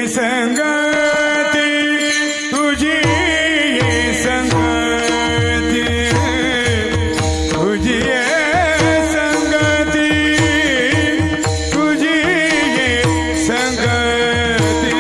संगती तुझी संगती तुझी संगती तुझी संगती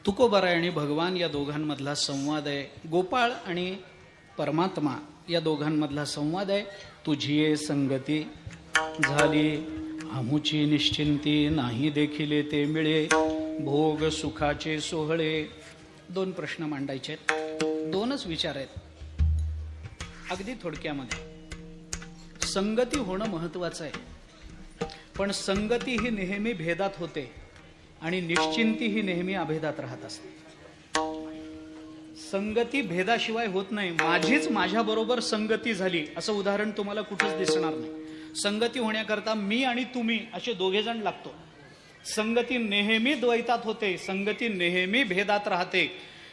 तुकोबाराय आणि भगवान या दोघांमधला संवाद आहे. गोपाळ आणि परमात्मा या दोघांमधला संवाद आहे. तुझी ये संगती झाली आमुची निश्चिंती, नाही देखील ते मिळे भोग सुखाचे सोहळे. दोन प्रश्न मांडायचे आहेत, दोनच विचार आहेत अगदी थोडक्यामध्ये. संगती होणं महत्वाचं आहे, पण संगती ही नेहमी भेदात होते आणि निश्चिंती ही नेहमी अभेदात राहत असते. संगती भेदाशिवाय होत नाही. माझीच माझ्या बरोबर संगती झाली असं उदाहरण तुम्हाला कुठंच दिसणार नाही. संगती होण्याकरता मी आणि तुम्ही असे दोघे जण लागतो. संगती नेहमी द्वैतात होते, संगती नेहमी भेदात राहते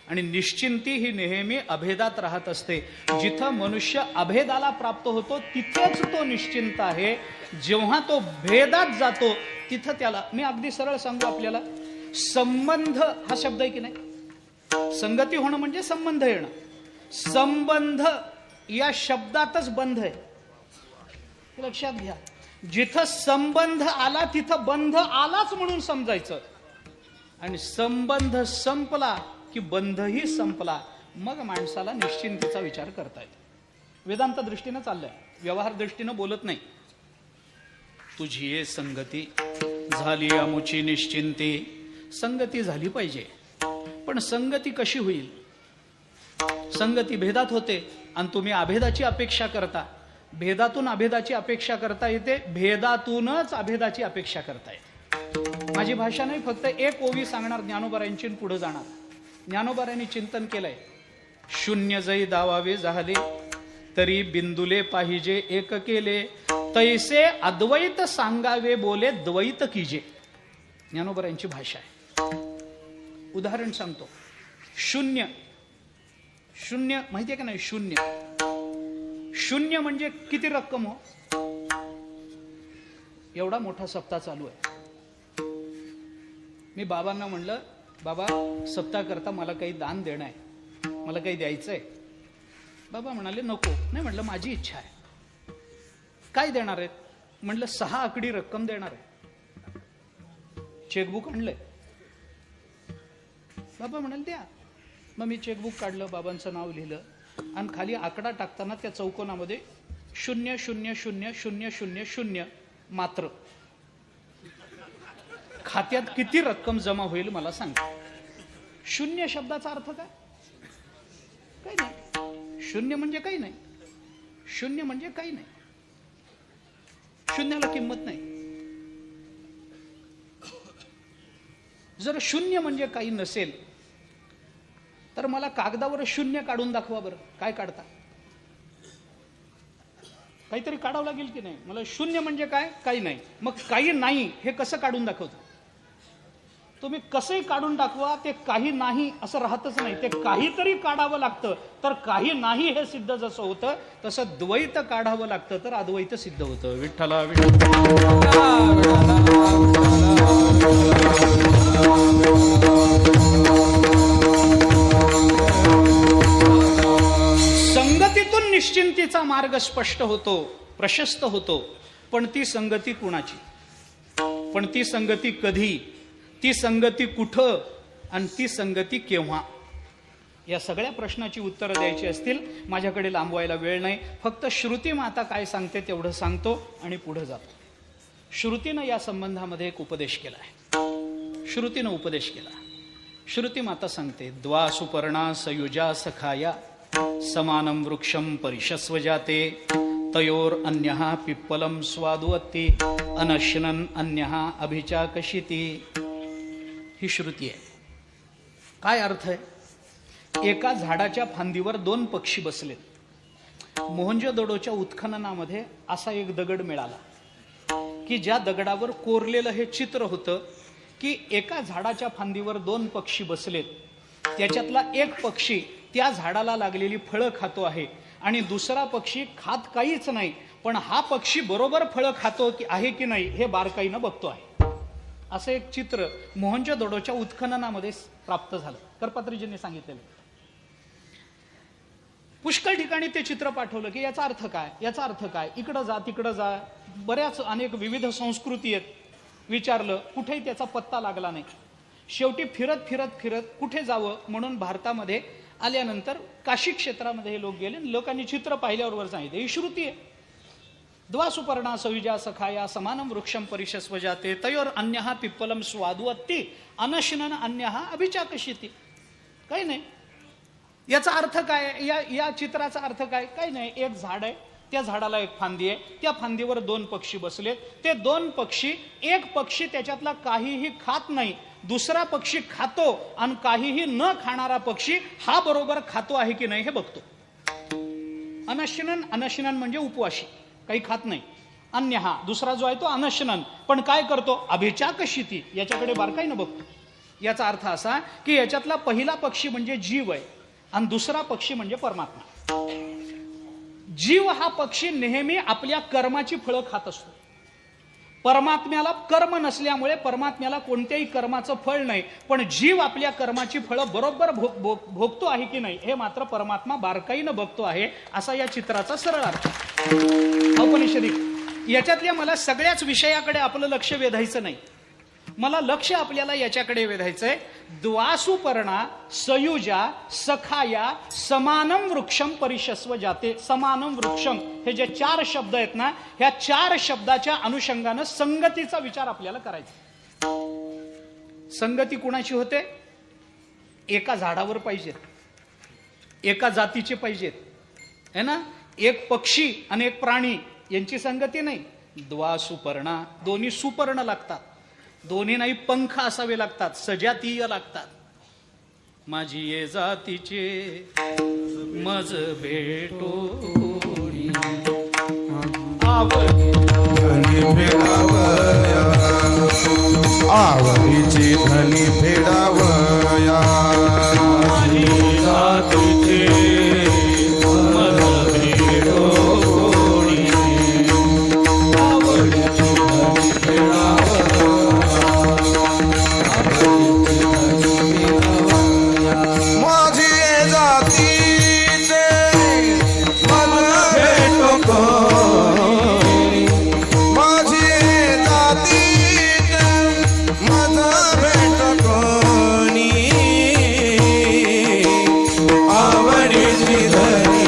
आणि निश्चिंती ही नेहमी अभेदात राहत असते. जिथं मनुष्य अभेदाला प्राप्त होतो तिथेच तो निश्चिंत आहे. जेव्हा तो भेदात जातो तिथं त्याला, मी अगदी सरळ सांगू आपल्याला, संबंध हा शब्द आहे की नाही, संगती होणं म्हणजे संबंध येणं. संबंध या शब्दातच बंध आहे, लक्षात घ्या. जिथं संबंध आला तिथं बंध आलाच म्हणून समजायचं, आणि संबंध संपला की बंधही संपला. मग माणसाला निश्चिंतीचा विचार करता येतो. वेदांत दृष्टीनं चाललंय, व्यवहार दृष्टीनं बोलत नाही. तुझी ये संगती झाली आमुची निश्चिंती. संगती झाली पाहिजे, पण संगती कशी होईल? संगती भेदात होते, आणि तुम्ही अभेदाची अपेक्षा करता. भेदातून अभेदाची अपेक्षा करता येते, भेदातूनच अभेदाची अपेक्षा करता येते. माझी भाषा नाही, फक्त एक ओवी सांगणार ज्ञानोबारायांची पुढे जाणार. ज्ञानोबारायांनी चिंतन केलंय, शून्य जै दावावे झाले तरी बिंदुले पाहिजे एक केले, तैसे अद्वैत सांगावे बोले द्वैत कीजे. ज्ञानोबारायांची भाषा आहे. उदाहरण सांगतो. शून्य, शून्य माहितीये का नाही? शून्य, शून्य म्हणजे किती रक्कम हो? एवढा मोठा सप्ताह चालू आहे. मी बाबांना म्हणलं, बाबा सप्ताह करता मला काही दान देणं आहे, मला काही द्यायचंय. बाबा म्हणाले नको. नाही म्हटलं माझी इच्छा आहे. काय देणार आहेत? म्हटलं 6 आकडी रक्कम देणार आहे. चेकबुक आणलंय. बाबा म्हणाले द्या. मग मी चेकबुक काढलं, बाबांचं नाव लिहिलं आणि खाली आकडा टाकताना त्या चौकोनामध्ये 000000 मात्र. खात्यात किती रक्कम जमा होईल मला सांगा. शून्य शब्दाचा अर्थ काय? काही नाही. शून्य म्हणजे काही नाही. शून्य म्हणजे काही नाही. शून्याला किंमत नाही. जर शून्य म्हणजे काही नसेल तर मला कागदावर शून्य काढून दाखवा बरं. काय काढता? काहीतरी काढावं लागेल की नाही? मला शून्य म्हणजे काय? काही नाही. मग काही नाही हे कसं काढून दाखवतं? तुम्ही कसंही काढून दाखवा, ते काही नाही असं राहतच नाही. ते काहीतरी काढावं लागतं. तर काही नाही हे सिद्ध जसं होतं तसं द्वैत काढावं लागतं तर अद्वैत सिद्ध होतं. विठ्ठला संगतीतून निश्चिंतीचा मार्ग स्पष्ट होतो, प्रशस्त होतो. पण ती संगती कुणाची? पण ती संगती कधी? ती संगती कुठं? आणि ती संगती केव्हा? या सगळ्या प्रश्नाची उत्तरं द्यायची असतील, माझ्याकडे लांबवायला वेळ नाही. फक्त श्रुती माता काय सांगते तेवढं सांगतो आणि पुढे जातो. श्रुतीनं या संबंधामध्ये एक उपदेश केला आहे. श्रुतीनं उपदेश केला. श्रुती माता सांगते, द्वा सुपर्णा सयुजा सखाया समानम वृक्षम परिशस्व जाते तयोर अन्यहा पिप्पलम स्वादुवत्ती अनश्नन अन्यहा अभिचाकशिती. ही श्रुती आहे. काय अर्थ आहे? एका झाडाच्या फांदीवर 2 पक्षी बसलेत. मोहनजोदडोच्या उत्खननामध्ये असा एक दगड मिळाला की ज्या दगडावर कोरलेलं हे चित्र होतं की एका झाडाच्या फांदीवर 2 पक्षी बसलेत. त्याच्यातला एक पक्षी त्या झाडाला लागलेली फळं खातो आहे आणि दुसरा पक्षी खात काहीच नाही. पण हा पक्षी बरोबर फळं खातो की आहे की नाही हे बारकाईनं बघतो आहे. असं एक चित्र मोहनजोदडोच्या उत्खननामध्ये प्राप्त झालं. करपात्रीजींनी सांगितलेलं. पुष्कळ ठिकाणी ते चित्र पाठवलं की याचा अर्थ काय, याचा अर्थ काय, इकडं जा तिकडं जा, बऱ्याच अनेक विविध संस्कृती आहेत. विचारलं, कुठेही त्याचा पत्ता लागला नाही. शेवटी फिरत फिरत फिरत कुठे जावं म्हणून भारतामध्ये आल्यानंतर काशी क्षेत्रामध्ये हे लोक गेले. लोकांनी चित्र पाहिल्यावर सांगितलं ही श्रुती आहे. द्वा सुपर्णा सयुजा सखाया समानम वृक्षम परिशस्व जाते तयोर अन्यहा पिप्पलम स्वादुवत्ती अनश्नन अन्यहा अभिचाकशिती. काही नाही. याचा अर्थ काय? या चित्राचा अर्थ काय? काही नाही. एक झाड आहे, त्या झाडाला एक फांदी आहे, त्या फांदीवर 2 पक्षी बसलेत. ते 2 पक्षी, एक पक्षी त्याच्यातला काहीही खात नाही, दुसरा पक्षी खातो आणि काहीही न खाणारा पक्षी हा बरोबर खातो आहे की नाही हे बघतो. अनश्नन, अनश्नन म्हणजे उपवाशी, काही खात नाही. अन्य हा दुसरा जो आहे तो अनश्नन, पण काय करतो? अभिचाकशिती, याच्याकडे बारकाईनं बघतो. याचा अर्थ असा की याच्यातला पहिला पक्षी म्हणजे जीव आहे आणि दुसरा पक्षी म्हणजे परमात्मा. जीव हा पक्षी नेहमी आपल्या कर्माची फळं खात असतो. परमात्म्याला कर्म नसल्यामुळे परमात्म्याला कोणत्याही कर्माचं फळ नाही. पण जीव आपल्या कर्माची फळं बरोबर भोगतो आहे की नाही हे मात्र परमात्मा बारकाईनं बघतो आहे. असा या चित्राचा सरळ अर्थ. औपनिषदिक. याच्यातल्या मला सगळ्याच विषयाकडे आपलं लक्ष वेधायचं नाही. मला लक्ष आपल्याला याच्याकडे वेधायचंय. द्वासुपर्णा सयुजा सखाया समानम वृक्षम परिशस्व जाते. समानम वृक्षम हे जे 4 शब्द आहेत ना, ह्या 4 शब्दाच्या अनुषंगानं संगतीचा विचार आपल्याला करायचा. संगती कुणाची होते? एका झाडावर पाहिजेत, एका जातीचे पाहिजेत, है ना. एक पक्षी आणि एक प्राणी यांची संगती नाही. द्वा सुपर्णा, दोन्ही सुपर्ण लागतात, दोन्ही नाही पंख असावे लागतात, सजातीय लागतात. माझी ये जातीचे मज भेटो आवडीची धनी फेडावया. जातीचे मज भेटो माझी जातीचे मन भेटो कोणी. माझी जातीचे मन भेटो कोणी. आवडीची धनी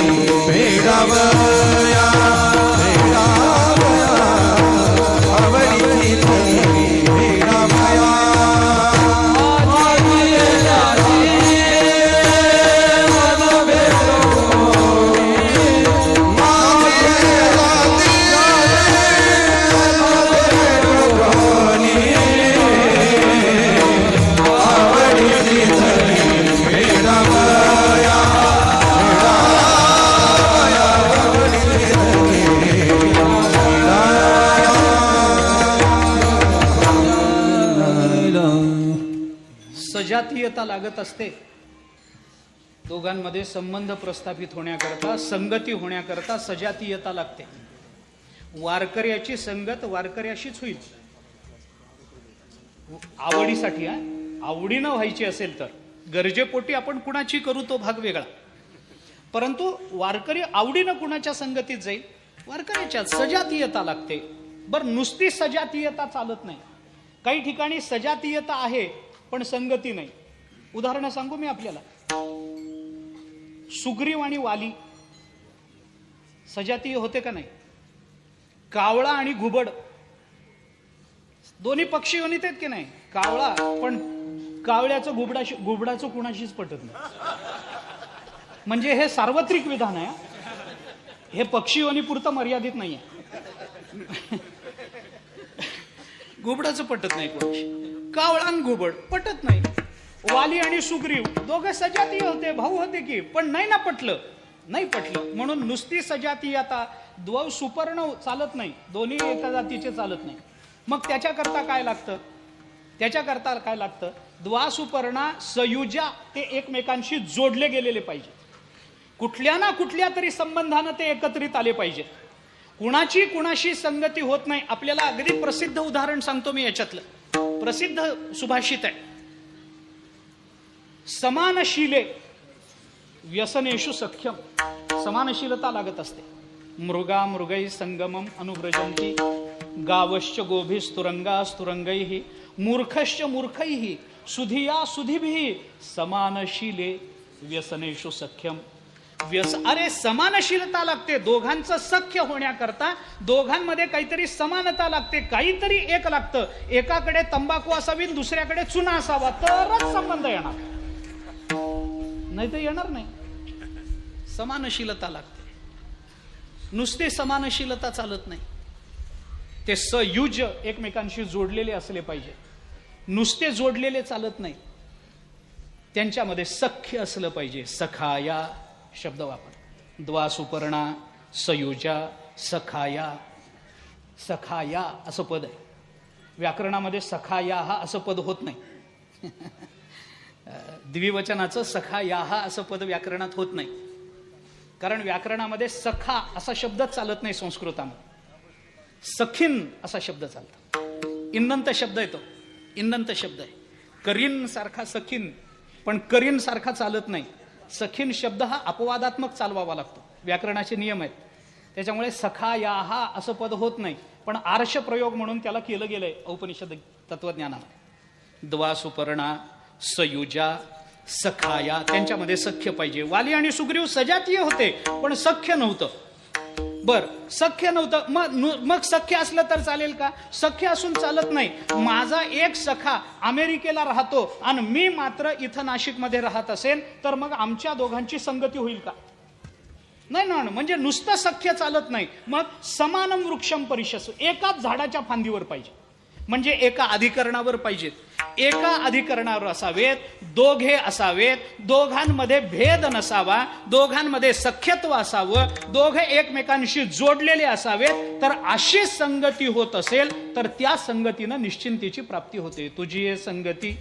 फेडावया. आवडीची धनी फेडावया. सजातीयता लागत असते. दोघांमध्ये संबंध प्रस्थापित होण्याकरता, संगती होण्याकरता सजातीयता लागते. वारकऱ्याची संगत वारकऱ्याशीच होईल आवडीसाठी. आवडीनं व्हायची असेल तर गरजेपोटी आपण कुणाची करू तो भाग वेगळा, परंतु वारकरी आवडीनं कुणाच्या संगतीत जाईल, वारकऱ्याच्या सजातीयता लागते. बरं, नुसती सजातीयता चालत नाही. काही ठिकाणी सजातीयता आहे पण संगती नाही. उदाहरण सांगू मी आपल्याला. सुग्रीव आणि वाली सजातीय होते का नाही? कावळा आणि घुबड दोन्ही पक्षी योनीत आहेत की नाही? कावळा, पण कावळ्याचं घुबडाचं कुणाशीच पटत नाही. म्हणजे हे सार्वत्रिक विधान आहे, हे पक्षी योनी पुरतं मर्यादित नाही आहे. घुबडाचं पटत नाही कोणाशी, कावळा आणि घुबड पटत नाही. वाली आणि सुग्रीव दोघे सजातीय होते, भाऊ होते की, पण नाही ना पटलं, नाही पटलं. म्हणून नुसती सजातीयता द्वौ सुपर्ण चालत नाही, दोन्ही एका जातीचे चालत नाही. मग त्याच्याकरता काय लागतं? त्याच्याकरता काय लागतं? द्वा सुपर्णा सयुजा, ते एकमेकांशी जोडले गेलेले पाहिजे. कुठल्या ना कुठल्या तरी संबंधानं ते एकत्रित आले पाहिजे. कुणाची कुणाशी संगती होत नाही. आपल्याला अगदी प्रसिद्ध उदाहरण सांगतो मी याच्यातलं. प्रसिद्ध सुभाषित आहे, समानशीले व्यसनेषु सख्यम. समानशीलता लागत असते. मृगा मृगै संगमम अनुव्रजंती, गावश्च गोभिस्तुरंगा स्तुरंगैः, मूर्खश्च मूर्खैः सुधिया सुधिभिः, समानशीले व्यसनेषु सख्यम. अरे समानशीलता लागते. दोघांचं सख्य होण्याकरता दोघांमध्ये काहीतरी समानता लागते, काहीतरी एक लागतं. एकाकडे तंबाखू असावी, दुसऱ्याकडे चुना असावा, तरच संबंध येणार, नाही तर येणार नाही. समानशीलता लागते. नुसते समानशीलता चालत नाही, ते सयुज एकमेकांशी जोडलेले असले पाहिजे. नुसते जोडलेले चालत नाही, त्यांच्यामध्ये सख्य असलं पाहिजे. सखाया शब्द वापर. द्वा सुपर्णा सयुजा सखाया. सखाया असं पद आहे व्याकरणामध्ये. सखाया हा असं पद होत नाही. द्विवचनाचं सखाया हा असं पद व्याकरणात होत नाही, कारण व्याकरणामध्ये सखा असा शब्दच चालत नाही. संस्कृतामध्ये सखीन असा शब्द चालतो. इन्नंत शब्द येतो, इन्नंत शब्द आहे. करीन सारखा सखीन, पण करीन सारखा चालत नाही. सखीन शब्द हा अपवादात्मक चालवावा लागतो, व्याकरणाचे नियम आहेत. त्याच्यामुळे सखा या हा असं पद होत नाही, पण आर्ष प्रयोग म्हणून त्याला केलं गेलंय औपनिषद तत्वज्ञानामध्ये. द्वा सुपर्णा सयुजा सखाया, त्यांच्यामध्ये सख्य पाहिजे. वाली आणि सुग्रीव सजातीय होते पण सख्य नव्हतं. बर, सख्य नव्हतं, मग सख्य असलं तर चालेल का? सख्य असून चालत नाही. माझा एक सखा अमेरिकेला राहतो आणि मी मात्र इथं नाशिकमध्ये राहत असेल तर मग आमच्या दोघांची संगती होईल का? नाही ना, म्हणजे नुसतं सख्य चालत नाही. मग समानम वृक्षम परिशसु, एकाच झाडाच्या फांदीवर पाहिजे, म्हणजे एका अधिकरणावर पाहिजेत, एका अधिकरणावर असावेत, दोघे असावेत, दोघांमध्ये भेद नसावा, दोघांमध्ये सख्यत्व असावं, दोघे एकमेकांशी जोडलेले असावेत. तर अशी संगती होत असेल तर त्या संगतीनं निश्चिंतीची प्राप्ती होते. तुझी हे संगती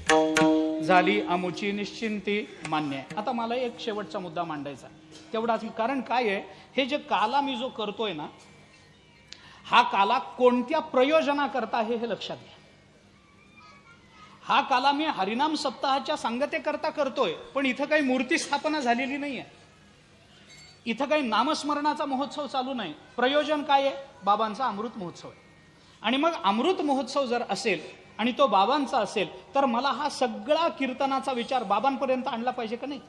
झाली अमुची निश्चिंती, मान्य आहे. आता मला एक शेवटचा मुद्दा मांडायचा तेवढाच. कारण काय आहे, हे जे काला मी जो करतोय ना, हा काला कोणत्या प्रयोजनाकरता आहे हे लक्षात घ्या. हा काला मी हरिनाम सप्ताहाच्या सांगतेकरता करतोय, पण इथं काही मूर्ती स्थापना झालेली नाहीये, इथं काही नामस्मरणाचा महोत्सव चालू नाही. प्रयोजन काय आहे? बाबांचा अमृत महोत्सव आहे. आणि मग अमृत महोत्सव जर असेल आणि तो बाबांचा असेल तर मला हा सगळा कीर्तनाचा विचार बाबांपर्यंत आणला पाहिजे का नाही?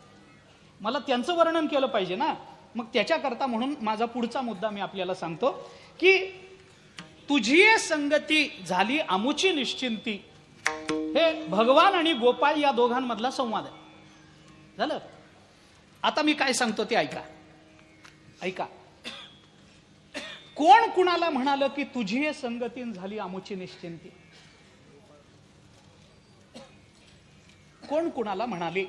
मला त्यांचं वर्णन केलं पाहिजे ना. मग त्याच्याकरता म्हणून माझा पुढचा मुद्दा मी आपल्याला सांगतो की तुझी संगती झाली अमुची निश्चिंती, हे भगवान आणि गोपाळ या दोघांमधला संवाद आहे. झालं. आता मी काय सांगतो ते ऐका. ऐका. कोण कुणाला म्हणालं की तुझी संगती झाली अमुची निश्चिंती? कोण कुणाला म्हणाले?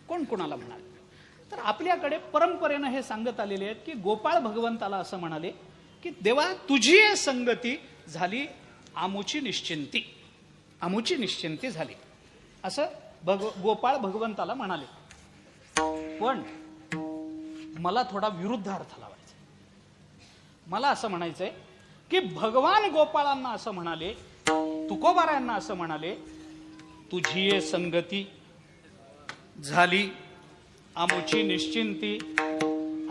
कोण कुणाला म्हणाले? तर आपल्याकडे परंपरेनं हे सांगत आलेले आहेत की गोपाळ भगवंताला असं म्हणाले की देवा तुझी संगती झाली आमुची निश्चिंती, आमुची निश्चिंती झाली, असं गोपाळ भगवंताला म्हणाले. पण मला थोडा विरुद्ध अर्थ लावायचा. मला असं म्हणायचंय की भगवान गोपाळांना असं म्हणाले, तुकोबारायांना असं म्हणाले, तुझी संगती झाली आमुची निश्चिंती.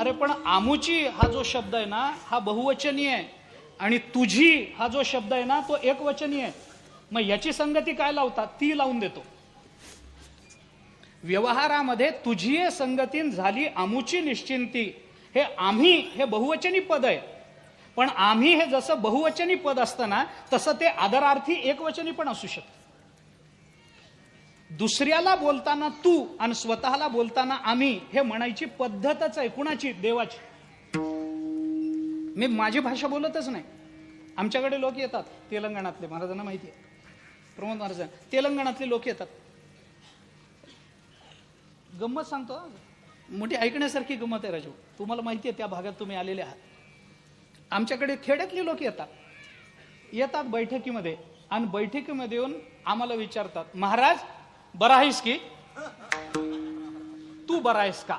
अरे पण आमुची हा जो शब्द आहे ना हा बहुवचनी आहे आणि तुझी हा जो शब्द आहे ना तो एकवचनी आहे. मग याची संगती काय लावतात? ती लावून देतो. व्यवहारामध्ये तुझी संगती झाली आमुची निश्चिंती, हे आम्ही हे बहुवचनी पद आहे. पण आम्ही हे जसं बहुवचनी पद असतं ना तसं ते आदरार्थी एकवचनी पण असू शकतं. दुसऱ्याला बोलताना तू आणि स्वतःला बोलताना आम्ही हे म्हणायची पद्धतच आहे. कुणाची? देवाची. मी माझी भाषा बोलतच नाही. आमच्याकडे लोक येतात तेलंगणातले, महाराजांना माहिती आहे, प्रमोद महाराज तेलंगणातले लोक येतात. गंमत सांगतो, मोठी ऐकण्यासारखी गंमत आहे राजू. तुम्हाला माहिती आहे त्या भागात तुम्ही आलेले आहात. आमच्याकडे खेड्यातले लोक येतात बैठकीमध्ये आणि बैठकीमध्ये येऊन आम्हाला विचारतात, महाराज बरा आहेस की? तू बरा आहेस का?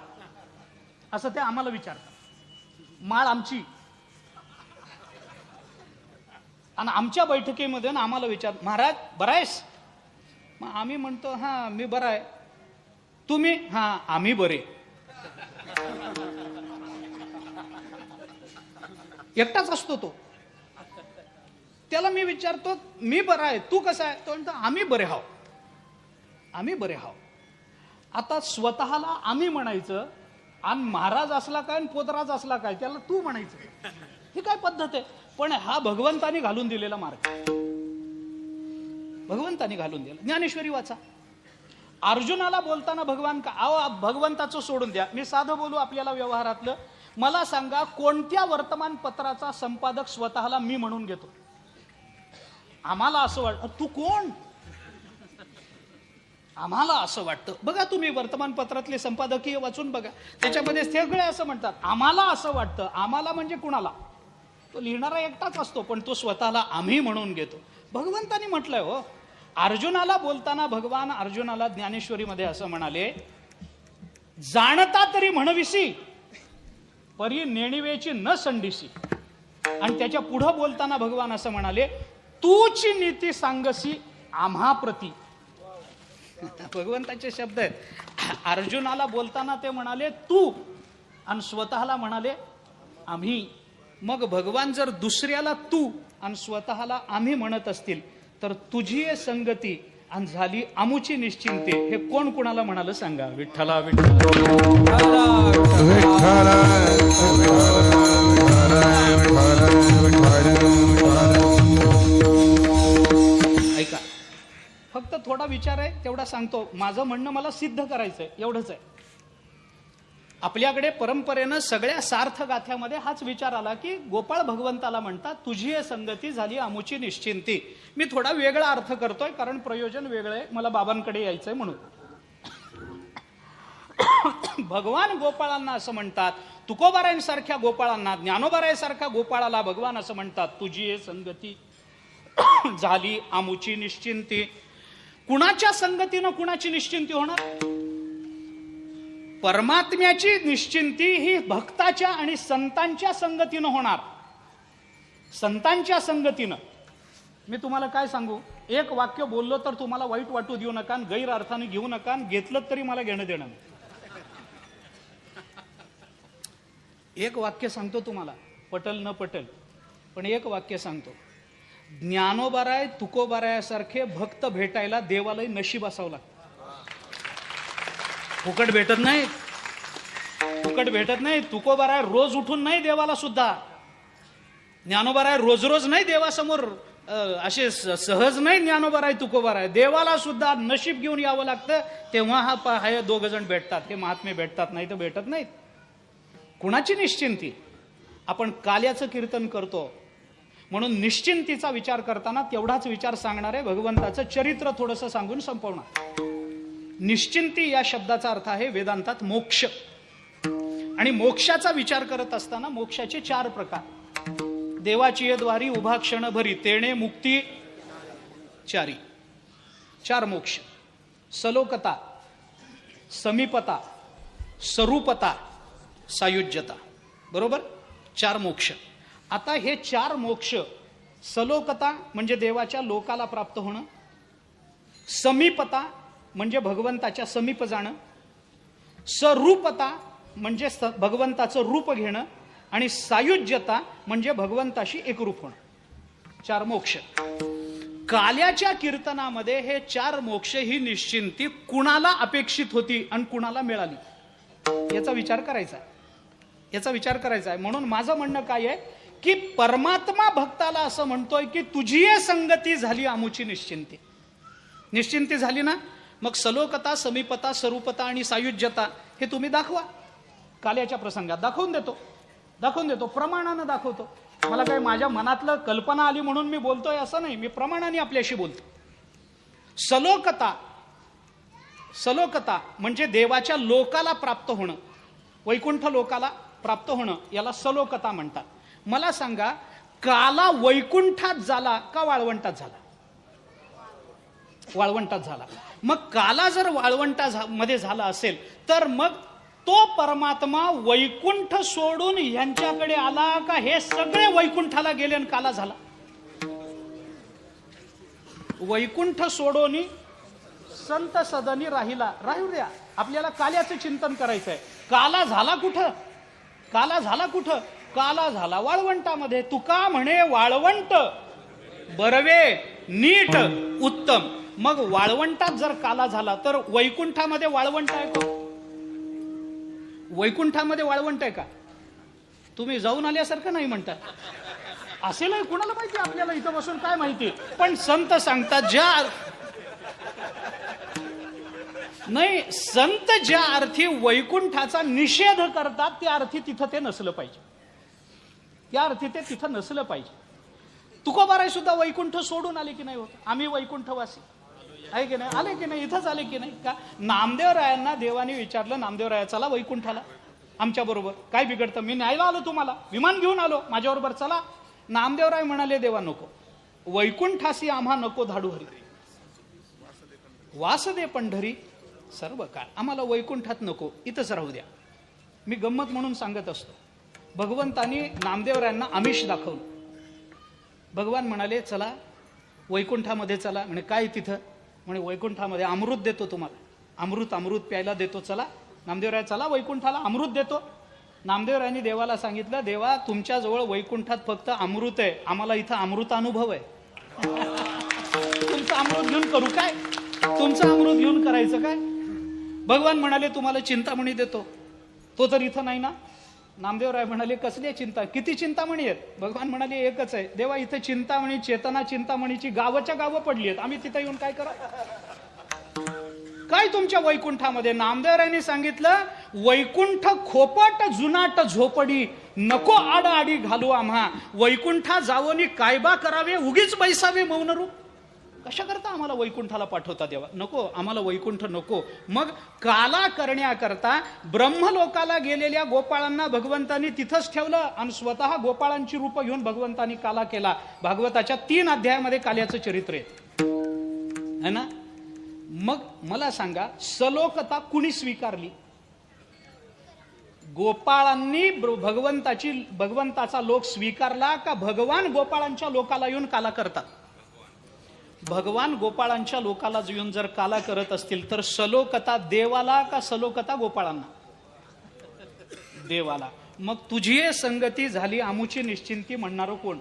असं ते आम्हाला विचारतात. माळ आमची आणि आमच्या बैठकीमध्ये आम्हाला विचारतात, महाराज बरा आहेस? मग आम्ही म्हणतो हा मी बरा आहे. तुम्ही? हा आम्ही बरे. एकटाच असतो तो. त्याला मी विचारतो मी बरा आहे, तू कसा आहे? तो म्हणतो आम्ही बरे हाव, आम्ही बरे हाव. आता स्वतःला आम्ही म्हणायचं आणि महाराज असला काय आणि पोतराज असला काय त्याला तू म्हणायचं, ही काय पद्धत आहे? पण हा भगवंतानी घालून दिलेला मार्ग, भगवंतानी घालून दिला. ज्ञानेश्वरी वाचा. अर्जुनाला बोलताना भगवान का भगवंताचं सोडून द्या, मी साधं बोलू आपल्याला व्यवहारातलं. मला सांगा कोणत्या वर्तमानपत्राचा संपादक स्वतःला मी म्हणून घेतो? आम्हाला असं वाटतं. तू कोण? आम्हाला असं वाटतं. बघा तुम्ही वर्तमानपत्रातले संपादकीय वाचून बघा, त्याच्यामध्ये सगळे असं म्हणतात आम्हाला असं वाटतं. आम्हाला म्हणजे कुणाला? तो लिहिणारा एकटाच असतो पण तो स्वतःला आम्ही म्हणून घेतो. भगवंतानी म्हटलंय हो. अर्जुनाला बोलताना भगवान अर्जुनाला ज्ञानेश्वरीमध्ये असं म्हणाले, जाणता तरी म्हणविसी परी नेणिवेची न संडीसी. आणि त्याच्या पुढं बोलताना भगवान असं म्हणाले, तूची नीती सांगसी आम्हा प्रती. भगवंताचे शब्द आहेत. अर्जुनाला बोलताना ते म्हणाले तू आणि स्वतःला म्हणाले आम्ही. मग भगवान जर दुसऱ्याला तू आणि स्वतःला आम्ही म्हणत असतील तर तुझी संगती आणि झाली आमुची निश्चिंते, हे कोण कुणाला म्हणालं सांगा? विठ्ठला विठ्ठला ऐका, फक्त थोडा विचार आहे तेवढा सांगतो. माझं म्हणणं मला सिद्ध करायचंय एवढंच आहे. आपल्याकडे परंपरेनं सगळ्या सार्थ गाथ्यामध्ये हाच विचार आला की गोपाळ भगवंताला म्हणतात तुझी हे संगती झाली आमुची निश्चिंती. मी थोडा वेगळा अर्थ करतोय कारण प्रयोजन वेगळं आहे, मला बाबांकडे यायचंय म्हणून. भगवान गोपाळांना असं म्हणतात, तुकोबारायांसारख्या गोपाळांना, ज्ञानोबारायांसारख्या गोपाळाला भगवान असं म्हणतात तुझी हे संगती झाली आमुची निश्चिंती. कुणाच्या संगतीनं कुणाची निश्चिंती होणार? परमात्म्याची निश्चिंती ही भक्ताच्या आणि संतांच्या संगतीनं होणार. संतांच्या संगतीनं. मी तुम्हाला काय सांगू, एक वाक्य बोललो तर तुम्हाला वाईट वाटू देऊ नका, गैर अर्थाने घेऊ नका, घेतलं तरी मला घेणं देणं नाही. एक वाक्य सांगतो तुम्हाला, पटल न पटल, पण एक वाक्य सांगतो. ज्ञानोबाराय तुकोबारायासारखे भक्त भेटायला देवालाही नशीब असावं लागतं. फुकट भेटत नाही, फुकट भेटत नाही. तुकोबाराय रोज उठून नाही देवाला सुद्धा, ज्ञानोबाराय रोज रोज नाही देवासमोर असे सहज नाही. ज्ञानोबाराय तुकोबाराय देवाला सुद्धा नशीब घेऊन यावं लागतं, तेव्हा हा दोघ जण भेटतात, हे महात्मे भेटतात, नाही तर भेटत नाहीत. कुणाची निश्चिंती? आपण काल्याचं कीर्तन करतो म्हणून निश्चिंतीचा विचार करताना तेवढाच विचार सांगणार आहे, भगवंताचं चरित्र थोडंसं सांगून संपवणार. निश्चिंती या शब्दाचा अर्थ आहे वेदांतात मोक्ष. आणि मोक्षाचा विचार करत असताना मोक्षाचे 4 प्रकार. देवाची द्वारी उभा क्षण भरी तेणे मुक्ती चारी. 4 मोक्ष: सलोकता, समीपता, स्वरूपता, सायुज्यता. बरोबर? 4 मोक्ष. आता हे 4 मोक्ष, सलोकता म्हणजे देवाच्या लोकाला प्राप्त होणं, समीपता म्हणजे भगवंताच्या समीप जाणं, स्वरूपता म्हणजे भगवंताचं रूप घेणं, आणि सायुज्यता म्हणजे भगवंताशी एकरूप होणं. 4 मोक्ष. काल्याच्या कीर्तनामध्ये हे 4 मोक्ष ही निश्चिंती कुणाला अपेक्षित होती आणि कुणाला मिळाली याचा विचार करायचा आहे. याचा विचार करायचा आहे. म्हणून माझं म्हणणं काय आहे की परमात्मा भक्ताला असं म्हणतोय की तुझी ये संगती झाली आमुची निश्चिंती. निश्चिंती झाली ना, मग सलोकता, समीपता, स्वरूपता आणि सायुज्यता हे तुम्ही दाखवा. काल्याच्या प्रसंगात दाखवून देतो, प्रमाणानं दाखवतो. मला काय माझ्या मनातलं कल्पना आली म्हणून मी बोलतोय असं नाही, मी प्रमाणाने आपल्याशी बोलतो. सलोकता म्हणजे देवाच्या लोकाला प्राप्त होणं, वैकुंठ लोकाला प्राप्त होणं, याला सलोकता म्हणतात. मला सांगा, काला वैकुंठात झाला का वाळवंटात झाला? वाळवंटात झाला. मग काला जर मध्ये झाला असेल तर मग तो परमात्मा वैकुंठ सोडून यांच्याकडे आला का हे सगळे वैकुंठाला गेले आणि काला झाला? वैकुंठ सोडून संत सदनी राहू द्या. आपल्याला काल्याचं चिंतन करायचं आहे. काला झाला कुठं? काला झाला वाळवंटामध्ये. तुका म्हणे वाळवंट बरवे नीट उत्तम. मग वाळवंटात जर काला झाला तर वैकुंठामध्ये वाळवंट आहे का? वैकुंठामध्ये वाळवंट आहे का? तुम्ही जाऊन आल्यासारखं नाही म्हणतात. असेल कुणाला माहिती, आपल्याला इथं बसून काय माहिती. पण संत सांगतात संत ज्या अर्थी वैकुंठाचा निषेध करतात त्या अर्थी तिथं ते नसलं पाहिजे. त्या अर्थी ते तिथं नसलं पाहिजे. तुकोबाराय सुद्धा वैकुंठ सोडून आले की नाही होत? आम्ही वैकुंठवासी आहे की नाही? आले की नाही? इथंच आले की नाही? का नामदेवरायांना देवाने विचारलं, नामदेवराया चला वैकुंठाला आमच्या बरोबर, काय बिघडतं? मी न्यायला आलो, तुम्हाला विमान घेऊन आलो, माझ्याबरोबर चला. नामदेवराय म्हणाले, देवा नको, वैकुंठासी आम्हा नको धाडू हरी, वास दे पंढरी सर्व काळ. आम्हाला वैकुंठात नको, इथंच राहू द्या. मी गंमत म्हणून सांगत असतो. भगवंतानी नामदेवरायांना आमिष दाखवलं. भगवान म्हणाले चला वैकुंठामध्ये चला. म्हणे काय तिथं? म्हणे वैकुंठामध्ये अमृत देतो तुम्हाला, अमृत प्यायला देतो, चला. नामदेवराय चला वैकुंठाला, अमृत देतो. नामदेवरायांनी देवाला सांगितलं, देवा तुमच्या जवळ वैकुंठात फक्त अमृत आहे, आम्हाला इथं अमृतानुभव आहे. तुमचं अमृत घेऊन करू काय? तुमचं अमृत घेऊन करायचं काय? भगवान म्हणाले तुम्हाला चिंतामणी देतो, तो तर इथं नाही ना. नामदेवराय म्हणाले कसली चिंता, किती चिंतामणी आहेत? भगवान म्हणाले एकच आहे. देवा इथं चिंतामणी, चेतना चिंतामणीची गावाच्या गावं पडली आहेत, आम्ही तिथं येऊन काय करा? काय तुमच्या वैकुंठामध्ये? नामदेवरायांनी सांगितलं वैकुंठ खोपट जुनाट झोपडी नको आडआडी घालू आम्हा. वैकुंठा जावोनी कायबा करावे उगीच बैसावे मौन रूप. कशा करता आम्हाला वैकुंठाला पाठवता देवा? नको, आम्हाला वैकुंठ नको. मग काला करण्याकरता ब्रह्मलोकाला गेलेल्या गोपाळांना भगवंतांनी तिथंच ठेवलं आणि स्वतः गोपाळांची रूप घेऊन भगवंतांनी काला केला. भागवताच्या 3 अध्यायामध्ये काल्याचं चरित्र आहे ना. मग मला सांगा, सलोकता कुणी स्वीकारली? गोपाळांनी भगवंताचा लोक स्वीकारला का भगवान गोपाळांच्या लोकाला येऊन काला करतात? भगवान गोपाळांच्या लोकाला येऊन जर काला करत असतील तर सलोकता देवाला का सलोकता गोपाळांना? देवाला. मग तुझी संगती झाली आमुची निश्चिंती म्हणणार कोण?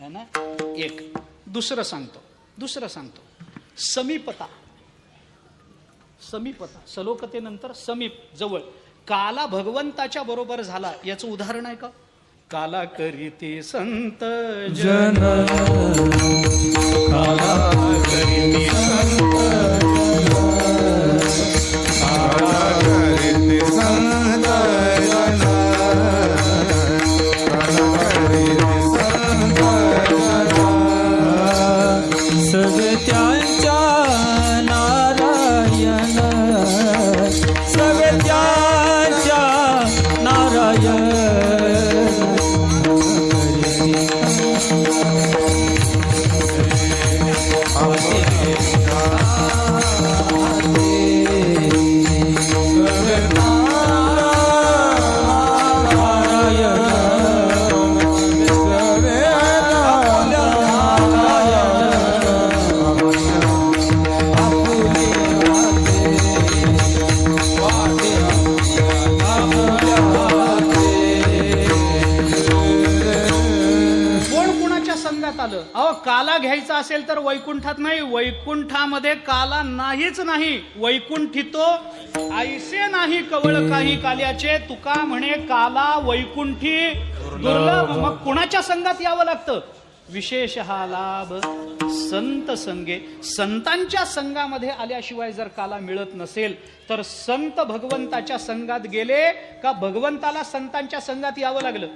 है ना. एक. दुसरं सांगतो समीपता. सलोकतेनंतर समीप, जवळ. काला भगवंताच्या बरोबर झाला याचं उदाहरण आहे का? काला करीते संत जन काला करीते संत काला करीते संत जन काला करीते संत जन सगळ्यांच्या नारायण सगळ्यांच्या नारायण आलं. अहो, काला घ्यायचा असेल तर वैकुंठात नाही, वैकुंठामध्ये काला नाहीच नाही. वैकुंठितो ऐसे नाही कवळ काही काल्याचे, तुका म्हणे काला वैकुंठी दुर्लभ. मग कुणाच्या संघात यावं लागतं? विशेष हा लाभ संत संगे. संतांच्या संघामध्ये आल्याशिवाय जर काला मिळत नसेल तर संत भगवंताच्या संघात गेले का भगवंताला संतांच्या संघात यावं लागलं?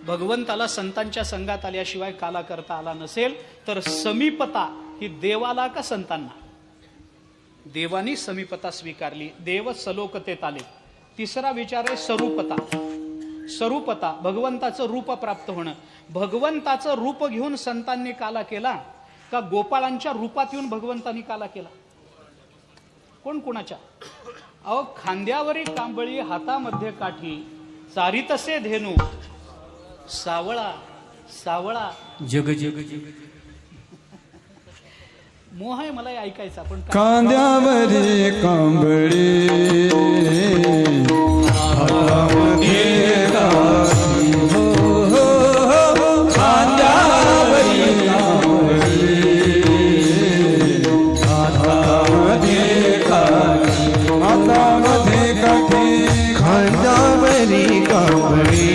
भगवंताला संतांच्या संघात आल्याशिवाय काला करता आला नसेल तर समीपता ही देवाला का संतांना? देवानी समीपता स्वीकारली, देव सलोकतेत आले. तिसरा विचार आहे स्वरूपता. स्वरूपता भगवंताचं रूप प्राप्त होणं. भगवंताचं रूप घेऊन संतांनी काला केला का गोपाळांच्या रूपात येऊन भगवंतांनी काला केला? कोण कोणाच्या? अहो, खांद्यावरी कांबळी हातामध्ये काठी चारितसे धेनू सावळा सावळा जग जग जग. मोह आहे मला ऐकायचा, पण कांद्यावरी कांबळी हातामध्ये काठी, हो हो हो, कांद्यावरी कांबळी हातामध्ये काठी, हातामध्ये काठी, खांद्यावरी कांबळी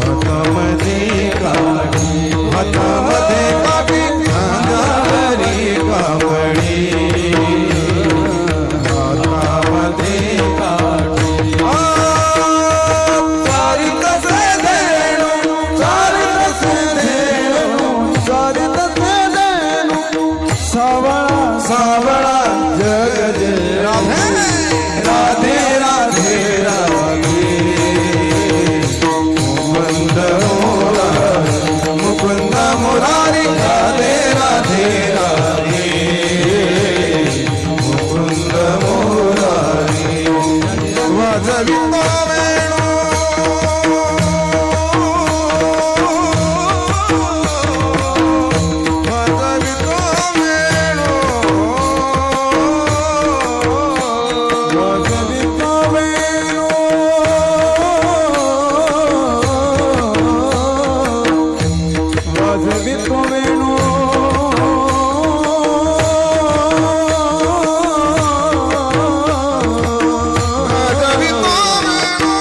हातामध्ये काठी, हातामध्ये काठी, खांद्यावरी कांबळी हातामध्ये काठी. चारितसे धेनू, चारितसे धेनू, चारितसे धेनू, सावळा सावळा जग जय राधे राधे राधे मुकुंद मुरारी राधे राधे राधे मुकुंद मुरारी. वाजवितो वेणू वाजवितो वेणू वाजवितो वेणू वाजवितो वेणू वाजवितो वेणू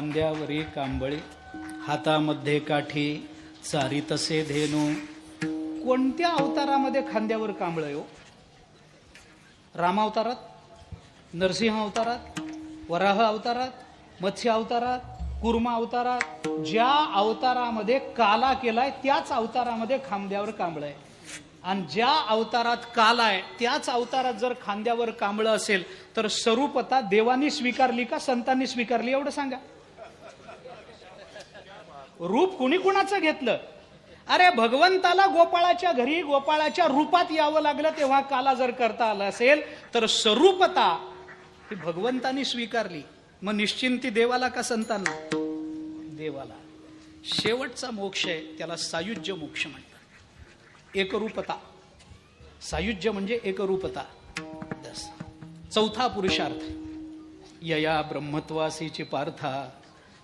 खांद्यावरी कांबळी, हातामध्ये काठी, चारी तसे धेनू. कोणत्या अवतारामध्ये खांद्यावर कांबळ आहे हो? रामावतारात, नरसिंह अवतारात, वराह अवतारात, मत्स्य अवतारात, कुर्मा अवतारात. ज्या अवतारामध्ये काला केलाय त्याच अवतारामध्ये खांद्यावर कांबळ आहे. आणि ज्या अवतारात काल आहे त्याच अवतारात जर खांद्यावर कांबळ असेल तर स्वरूपता देवानी स्वीकारली का संतांनी स्वीकारली एवढं सांगा. रूप कुणी कुणाचं घेतलं? अरे भगवंताला गोपाळाच्या घरी गोपाळाच्या रूपात यावं लागलं तेव्हा काला जर करता आला असेल तर स्वरूपता ही भगवंतानी स्वीकारली. मग निश्चिंती देवाला का संतांना? देवाला. शेवटचा मोक्ष आहे त्याला सायुज्य मोक्ष म्हणतात. एकरूपता. सायुज्य म्हणजे एकरूपता. चौथा पुरुषार्थ. यया ब्रह्मत्वासीची पार्था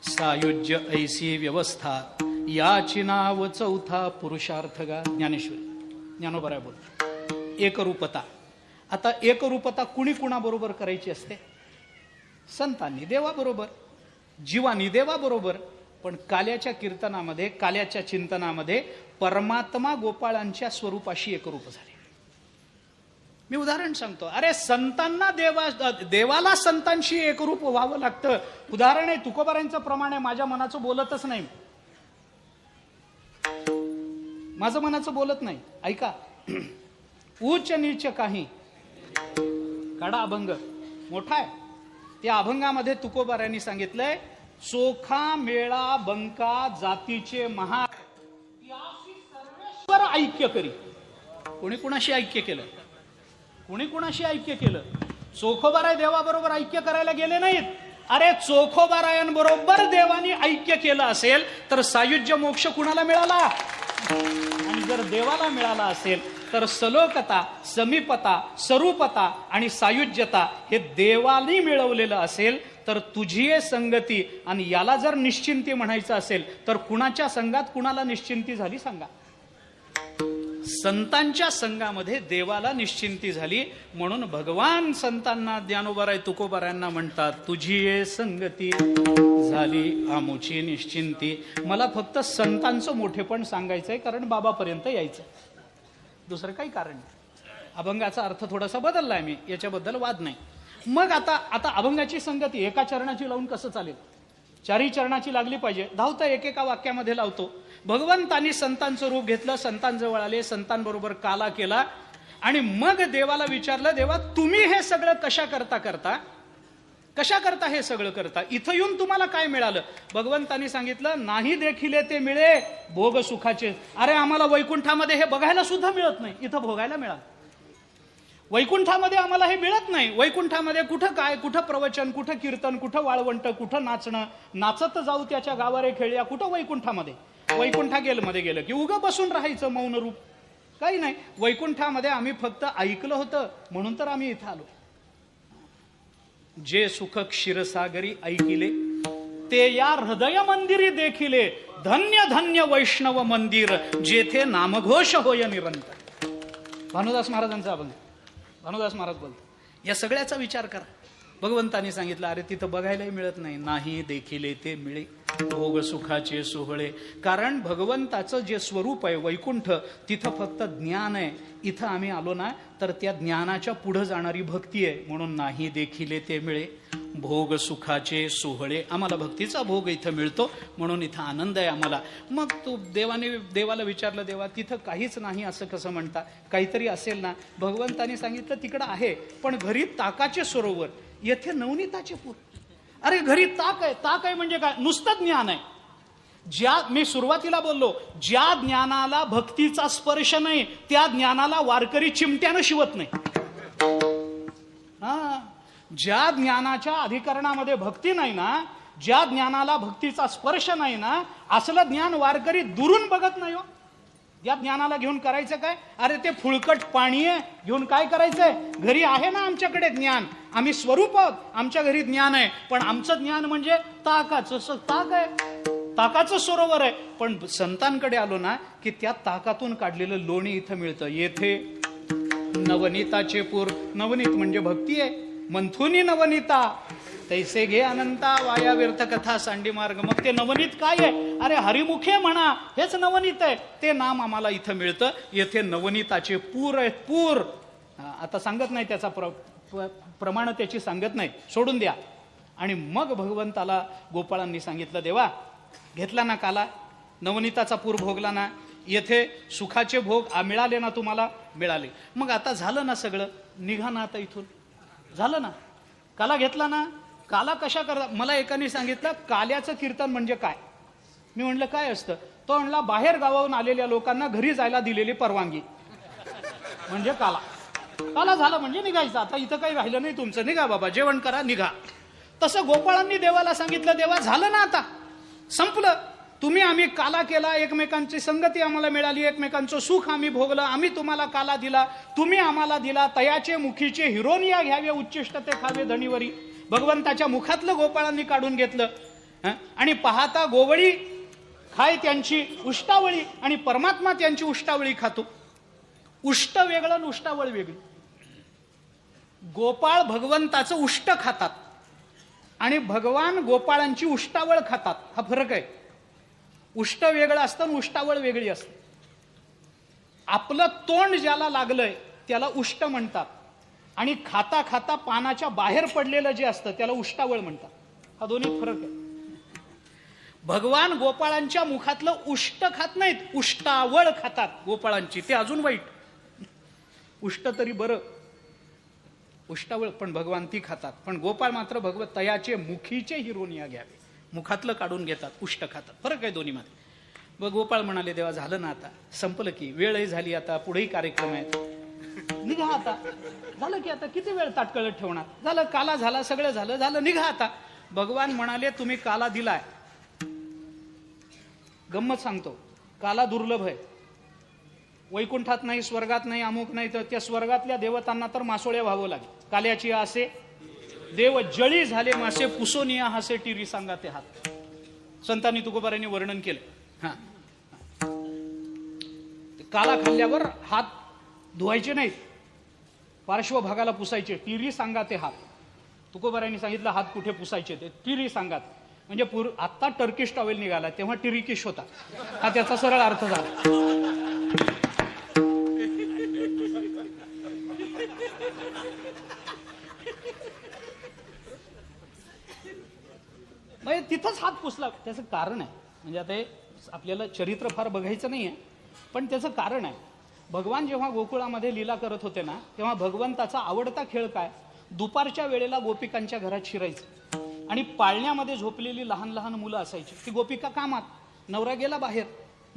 सायुज्य ऐसी व्यवस्था याची नाव चौथा पुरुषार्थ गा. ज्ञानेश्वरी ज्ञानोबराय बोल. एकरूपता. आता एकरूपता कुणी कुणाबरोबर करायची असते? संतांनी देवाबरोबर, जीवानी देवाबरोबर. पण काल्याच्या कीर्तनामध्ये, काल्याच्या चिंतनामध्ये परमात्मा गोपाळांच्या स्वरूपाशी एकरूप झाले. मी उदाहरण सांगतो. अरे संतांना देवाला संतांशी एकरूप व्हावं लागतं. उदाहरण आहे तुकोबारांचं प्रमाण आहे. माझ्या मनाचं बोलतच नाही, माझं मनाचं बोलत नाही. ऐका. उच्च नीच काही काढा अभंग मोठा आहे. त्या अभंगामध्ये तुकोबारांनी सांगितलंय, चोखा मेळा बंका जातीचे महा सर्वेश्वर ऐक्य करी. कोणी कुणाशी ऐक्य केलं? कोणी कुणाशी ऐक्य केलं? चोखोबाराय देवाबरोबर ऐक्य करायला गेले नाहीत. अरे चोखोबारायांबरोबर देवानी ऐक्य केलं असेल तर सायुज्य मोक्ष कुणाला मिळाला? आणि जर देवाला मिळाला असेल तर सलोकता, समीपता, स्वरूपता आणि सायुज्यता हे देवानी मिळवलेलं असेल तर तुझी संगती. आणि याला जर निश्चिंती म्हणायचं असेल तर कुणाच्या संघात कुणाला निश्चिंती झाली सांगा? संतांच्या संघामध्ये देवाला निश्चिंती झाली. म्हणून भगवान संतांना ज्ञानोबाराय तुकोबारायांना म्हणतात, तुझी संगती झाली आमुची निश्चिंती. मला फक्त संतांचं मोठेपण सांगायचंय कारण बाबापर्यंत यायचं, दुसरं काही कारण नाही. अभंगाचा अर्थ थोडासा बदललाय मी, याच्याबद्दल वाद नाही. मग आता अभंगाची संगती एका चरणाची लावून कसं चालेल? चारही चरणाची लागली पाहिजे. धावता एकेका वाक्यामध्ये लावतो. भगवंतांनी संतांचं रूप घेतलं, संतांजवळ आले, संतांबरोबर काला केला आणि मग देवाला विचारलं, देवा तुम्ही हे सगळं कशा करता हे सगळं करता? इथं येऊन तुम्हाला काय मिळालं? भगवंतांनी सांगितलं, नाही देखिले ते मिळे भोग सुखाचे. अरे आम्हाला वैकुंठामध्ये हे बघायला सुद्धा मिळत नाही, इथं भोगायला मिळालं. वैकुंठामध्ये आम्हाला हे मिळत नाही. वैकुंठामध्ये कुठं काय, कुठं प्रवचन, कुठं कीर्तन, कुठं वाळवंट, कुठं नाचणं, नाचत जाऊ त्याच्या गावारे खेळ्या, कुठं वैकुंठामध्ये. वैकुंठामध्ये गेलं की उगा बसून राहायचं मौन रूप, काही नाही. वैकुंठामध्ये आम्ही फक्त ऐकलं होतं म्हणून तर आम्ही इथं आलो. जे सुख क्षीरसागरी ऐकिले ते या हृदय मंदिरी देखिले, धन्य धन्य वैष्णव मंदिर जेथे नामघोष होय निरंतर. भानुदास महाराजांचा अभंग. भानुदास महाराज बोलतो, या सगळ्याचा विचार करा. भगवंतांनी सांगितलं, अरे तिथं बघायलाही मिळत नाही. नाही देखिले ते मिळे भोग सुखाचे सोहळे. कारण भगवंताचं जे स्वरूप आहे वैकुंठ, तिथं फक्त ज्ञान आहे. इथं आम्ही आलो ना तर त्या ज्ञानाच्या पुढे जाणारी भक्ती आहे. म्हणून नाही देखिले ते मिळे भोग सुखाचे सोहळे. आम्हाला भक्तीचा भोग इथं मिळतो म्हणून इथं आनंद आहे आम्हाला. मग तू देवाला विचारलं, देवा तिथं काहीच नाही असं कसं म्हणता? काहीतरी असेल ना? भगवंतानी सांगितलं, तिकडं आहे पण घरी ताकाचे सरोवर, येथे नवनीताचे पूर. अरे घरी ताक आहे. ताक आहे म्हणजे काय? नुसतं ज्ञान आहे. मी सुरुवातीला बोललो, ज्या ज्ञानाला भक्तीचा स्पर्श नाही त्या ज्ञानाला वारकरी चिमट्यानं शिवत नाही. ज्या ज्ञानाच्या अधिकरणामध्ये भक्ती नाही ना, ज्या ज्ञानाला भक्तीचा स्पर्श नाही ना, असलं ज्ञान वारकरी दुरून बघत नाही हो. या ज्ञानाला घेऊन करायचं काय? अरे ते फुळकट पाणी आहे, घेऊन काय करायचंय? घरी आहे ना आमच्याकडे ज्ञान, आम्ही स्वरूप आहोत, आमच्या घरी ज्ञान आहे. पण आमचं ज्ञान म्हणजे ताकाचं ताक आहे, ताकाचं सरोवर आहे. पण संतांकडे आलो ना की त्या ताकातून काढलेलं लोणी इथं मिळतं. येथे नवनीताचे पूर. नवनीत म्हणजे भक्ती आहे. मंथुनी नवनीता तैसे घे अनंता वाया व्यर्थ कथा सांडी मार्ग. मग ते नवनीत काय आहे? अरे हरिमुखे म्हणा, हेच नवनीत आहे. ते नाम आम्हाला इथं मिळतं. येथे नवनीताचे पूर आहेत, पूर. आता सांगत नाही त्याचा प्रमाण त्याची सांगत नाही, सोडून द्या. आणि मग भगवंताला गोपाळांनी सांगितलं, देवा घेतला ना काला, नवनीताचा पूर भोगला ना, येथे सुखाचे भोग मिळाले ना तुम्हाला? मिळाले. मग आता झालं ना सगळं, निघा ना आता इथून. झालं ना, काला घेतला ना. काला कशा करता? मला एकाने सांगितलं काल्याचं कीर्तन म्हणजे काय. मी म्हणलं काय असतं? तो म्हणला बाहेर गावाहून आलेल्या लोकांना घरी जायला दिलेली परवानगी म्हणजे काला. काला झाला म्हणजे निघायचं. आता इथं काही राहिलं नाही तुमचं, निघा बाबा, जेवण करा, निघा. तसं गोपाळांनी देवाला सांगितलं, देवा झालं ना, आता संपलं. तुम्ही आम्ही काला केला, एकमेकांची संगती आम्हाला मिळाली, एकमेकांचं सुख आम्ही भोगलं, आम्ही तुम्हाला काला दिला, तुम्ही आम्हाला दिला. तयाचे मुखीचे हिरोनिया घ्यावे, उच्चिष्ट ते खावे धणीवरी. भगवंताच्या मुखातलं गोपाळांनी काढून घेतलं आणि पाहता गोवळी खाय त्यांची उष्टावळी आणि परमात्मा त्यांची उष्टावळी खातो. उष्ट वेगळं आणि उष्टावळ वेगळी. गोपाळ भगवंताचं उष्ट खातात आणि भगवान गोपाळांची उष्टावळ खातात. हा फरक आहे. उष्ट वेगळं असतं आणि उष्टावळ वेगळी असते. आपलं तोंड ज्याला लागलंय त्याला उष्ट म्हणतात आणि खाता खाता पानाच्या बाहेर पडलेलं जे असतं त्याला उष्टावळ म्हणतात. हा दोन्ही फरक आहे. भगवान गोपाळांच्या मुखातलं उष्ट खात नाहीत, उष्टावळ खातात गोपाळांची. ते अजून वाईट. उष्ट तरी बरं, उष्टावळ पण भगवान ती खातात. पण गोपाळ मात्र भगवत तयाचे मुखीचे हिरोनिया घ्यावे, मुखातलं काढून घेतात, उष्ट खातात. फरक आहे दोन्हीमध्ये. मग गोपाळ म्हणाले, देवा झालं ना, आता संपलं की, वेळही झाली, आता पुढेही कार्यक्रम आहेत, निघा आता. झालं की, आता किती वेळ ताटकळत ठेवणार? झालं, काला झाला, सगळं झालं, झालं, निघा आता. भगवान म्हणाले, तुम्ही काला दिलाय. गंमत सांगतो, काला दुर्लभ आहे. वैकुंठात नाही, स्वर्गात नाही, अमुक नाही, तर त्या स्वर्गातल्या देवतांना तर मासोळ्या व्हावं लागेल. काल्याची आसे देव जळी झाले मासे, पुसोनिया हासे टिरी सांगा ते हात. संतांनी तुकोबारांनी वर्णन केलं. हा, काला खाल्ल्यावर हात धुवायचे नाहीत, पार्श्वभागाला पुसायचे. टिरी सांगा ते हात. तुकोबारांनी सांगितलं हात कुठे पुसायचे ते टिरी सांगात. म्हणजे आत्ता टर्किश टॉवेल निघाला, तेव्हा टिरिकिश होता. हा त्याचा सरळ अर्थ झाला. म्हणजे तिथंच हात पुसला. त्याचं कारण आहे, म्हणजे आता हे आपल्याला चरित्र फार बघायचं नाहीये, पण त्याचं कारण आहे. भगवान जेव्हा गोकुळामध्ये लीला करत होते ना, तेव्हा भगवंताचा आवडता खेळ काय? दुपारच्या वेळेला गोपिकांच्या घरात शिरायचं आणि पाळण्यामध्ये झोपलेली लहान लहान मुलं असायची. ती गोपिका कामात, नवरा गेला बाहेर,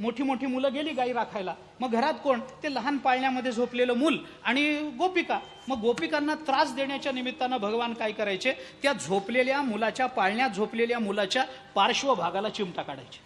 मोठी मोठी मुलं गेली गाई राखायला, मग घरात कोण? ते लहान पाळण्यामध्ये झोपलेलं मूल आणि गोपिका. मग गोपिकांना त्रास देण्याच्या निमित्तानं भगवान काय करायचे? त्या झोपलेल्या मुलाच्या, पाळण्यात झोपलेल्या मुलाच्या पार्श्वभागाला चिमटा काढायचे,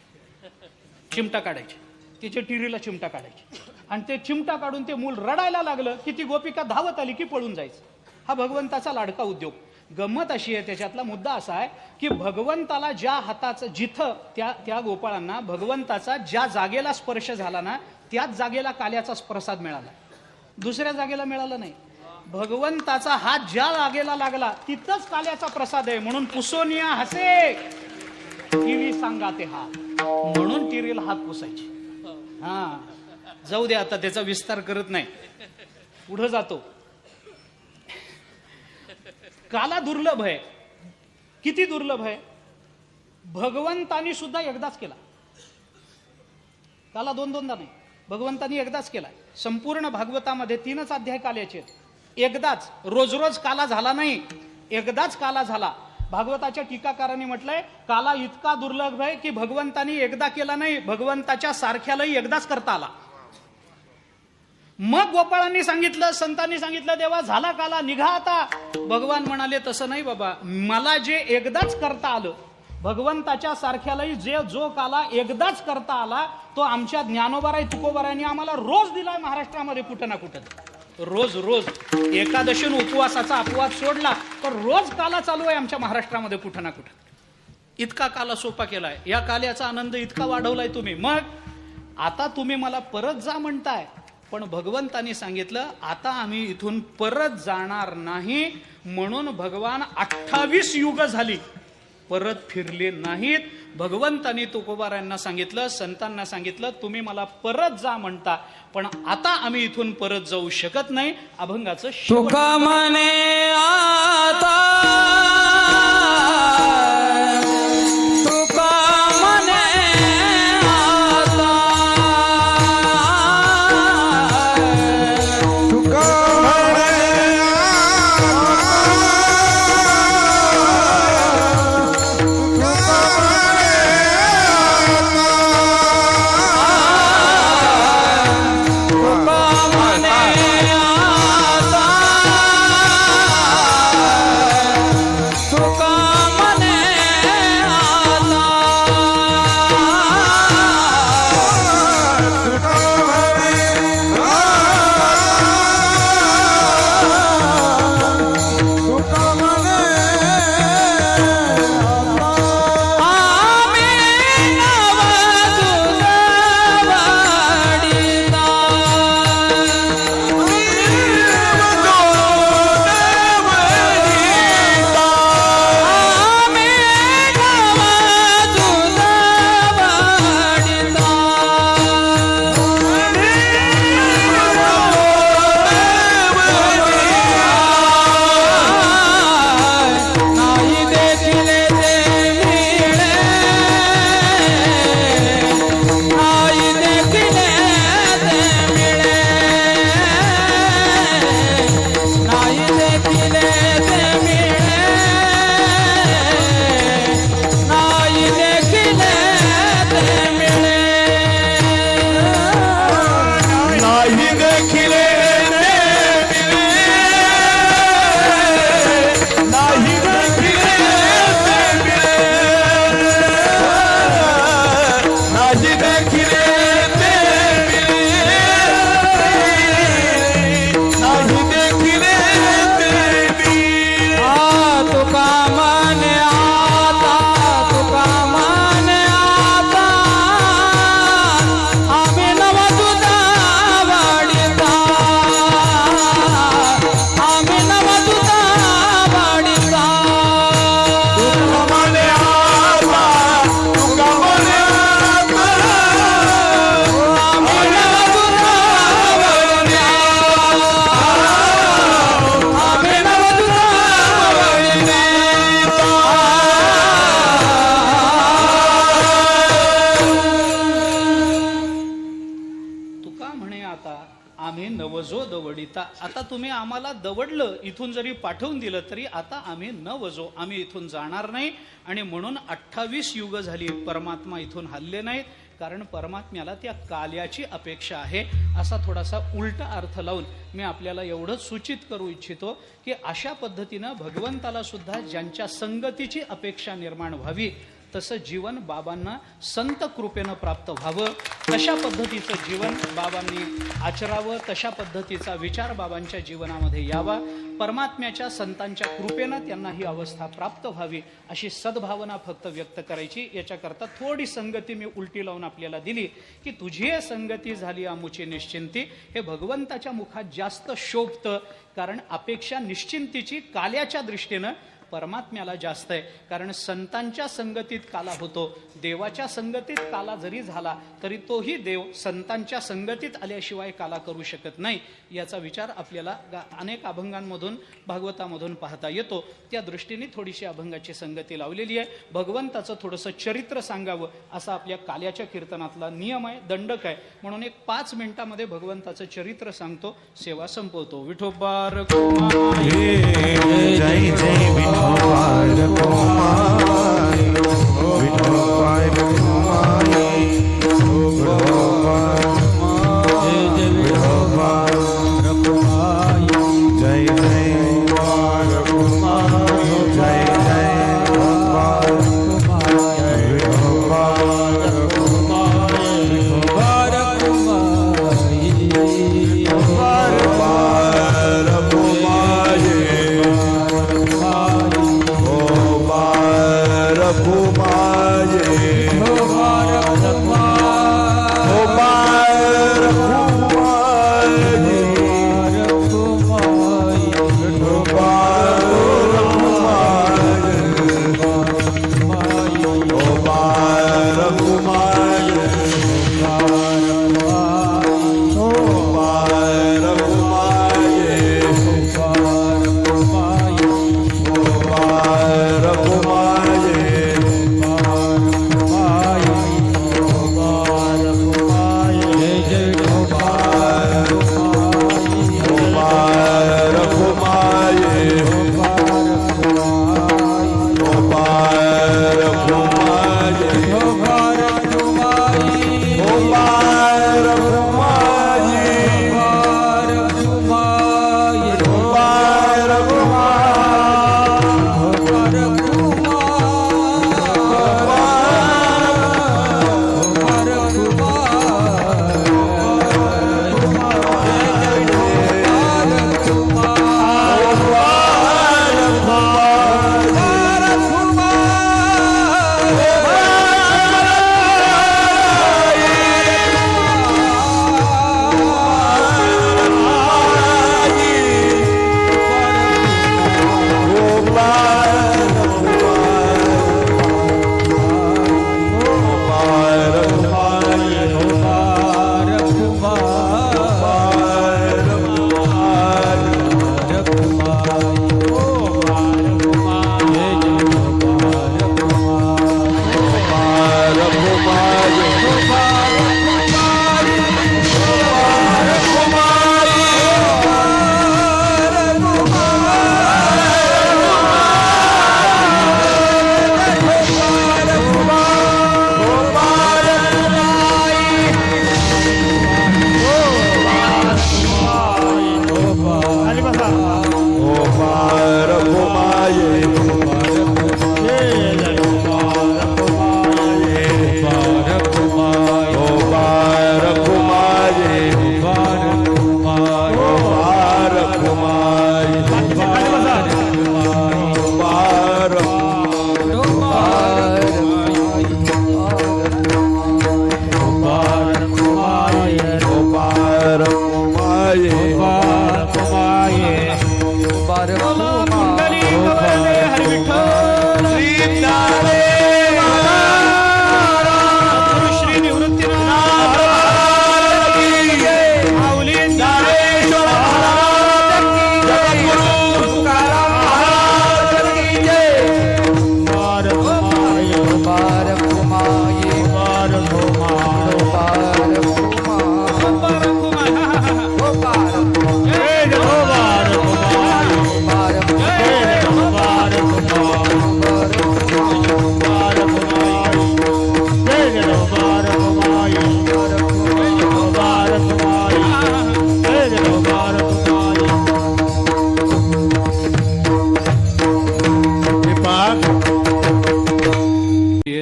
चिमटा काढायचे, तिच्या टिरीला चिमटा काढायचे. आणि ते चिमटा काढून ते मूल रडायला लागलं की ती गोपिका धावत आली की पळून जायचं. हा भगवंताचा लाडका उद्योग. गंमत अशी आहे, त्याच्यातला मुद्दा असा आहे की भगवंताला ज्या हाताचं, जिथं त्या गोपाळांना भगवंताचा ज्या जागेला स्पर्श झाला ना, त्याच जागेला काल्याचा प्रसाद मिळाला, दुसऱ्या जागेला मिळाला नाही. भगवंताचा हात ज्या जागेला लागला तिथंच काल्याचा प्रसाद आहे. म्हणून पुसोनिया हसे टिरी सांगा ते हात, म्हणून टिरीला हात पुसायचे. हा, जाऊ दे, आता त्याचा विस्तार करत नाही, पुढे जातो. काला दुर्लभ आहे. किती दुर्लभ आहे? भगवंतानी सुद्धा एकदाच केला काला, दोनदा नाही. भगवंतानी एकदाच केला. संपूर्ण भागवतामध्ये 3च अध्याय काल्याचे. एकदाच, रोज रोज काला झाला नाही, एकदाच काला झाला. भागवताच्या टीकाकारांनी म्हटलंय काला इतका दुर्लभ आहे की भगवंतानी एकदा केला नाही, भगवंताच्या सारख्यालाही एकदाच करता आला. मग गोपाळांनी सांगितलं, संतांनी सांगितलं, देवा झाला काला, निघा आता. भगवान म्हणाले, तसं नाही बाबा, मला जे एकदाच करता आलं, भगवंताच्या सारख्यालाही जो काला एकदाच करता आला, तो आमच्या ज्ञानोबाराय तुकोबारायांनी आम्हाला रोज दिलाय महाराष्ट्रामध्ये, कुठं ना कुठं. रोज रोज एकादशीन उपवासाचा अपवाद सोडला तर रोज काला चालू आहे आमच्या महाराष्ट्रामध्ये, कुठं ना कुठं. इतका काला सोपा केलाय, या काल्याचा आनंद इतका वाढवलाय तुम्ही. मग आता तुम्ही मला परत जा म्हणताय, पण भगवंतानी सांगितलं आता आम्ही इथून परत जाणार नाही, म्हणून भगवान 28 युग झाली परत फिरले नाहीत. भगवंतानी तुकोबारायांना सांगितलं, संतांना सांगितलं, तुम्ही मला परत जा म्हणता, पण आता आम्ही इथून परत जाऊ शकत नाही. अभंगाचं शेवट. तुका म्हणे आता तुका म्हणे आता तुका आम्ही नवजो दवडिता. आता तुम्ही आम्हाला दवडलं, इथून जरी पाठवून दिलं तरी आता आम्ही नवजो, आम्ही इथून जाणार नाही. आणि म्हणून 28 युग झाली परमात्मा इथून हल्ले नाहीत, कारण परमात्म्याला त्या काल्याची अपेक्षा आहे. असा थोडासा उलटा अर्थ लावून मी आपल्याला एवढंच सूचित करू इच्छितो की अशा पद्धतीनं भगवंताला सुद्धा ज्यांच्या संगतीची अपेक्षा निर्माण व्हावी तसं जीवन बाबांना संत कृपेनं प्राप्त व्हावं, तशा पद्धतीचं जीवन बाबांनी आचरावं, तशा पद्धतीचा विचार बाबांच्या जीवनामध्ये यावा. परमात्म्याच्या संतांच्या कृपेनं त्यांना ही अवस्था प्राप्त व्हावी अशी सद्भावना फक्त व्यक्त करायची. याच्याकरता थोडी संगती मी उलटी लावून आपल्याला दिली की तुझी संगती झाली आमुची निश्चिंती. हे भगवंताच्या मुखात जास्त शोभतं, कारण अपेक्षा निश्चिंतीची काल्याच्या दृष्टीनं परमात्म्याला जास्त आहे. कारण संतांच्या संगतीत काला होतो, देवाच्या संगतीत काला जरी झाला तरी तोही देव संतांच्या संगतीत आल्याशिवाय काला करू शकत नाही. याचा विचार आपल्याला अनेक अभंगांमधून भागवतामधून पाहता येतो. त्या दृष्टीने थोडीशी अभंगाची संगती लावलेली आहे. भगवंताचं थोडंसं चरित्र सांगावं असा आपल्या काल्याच्या कीर्तनातला नियम आहे, दंडक आहे. म्हणून एक 5 मिनिटामध्ये भगवंताचं चरित्र सांगतो, सेवा संपवतो. विठोबा रखुमाई, जय जय विठोबा रखुमाई, विठोबा रखुमाई, विठोबा रखुमाई, जय जय रखुमाई, जय जय विठोबा रखुमाई, विठोबा रखुमाई, विठोबा रखुमाई, विठोबा रखुमाई, रखुमाई,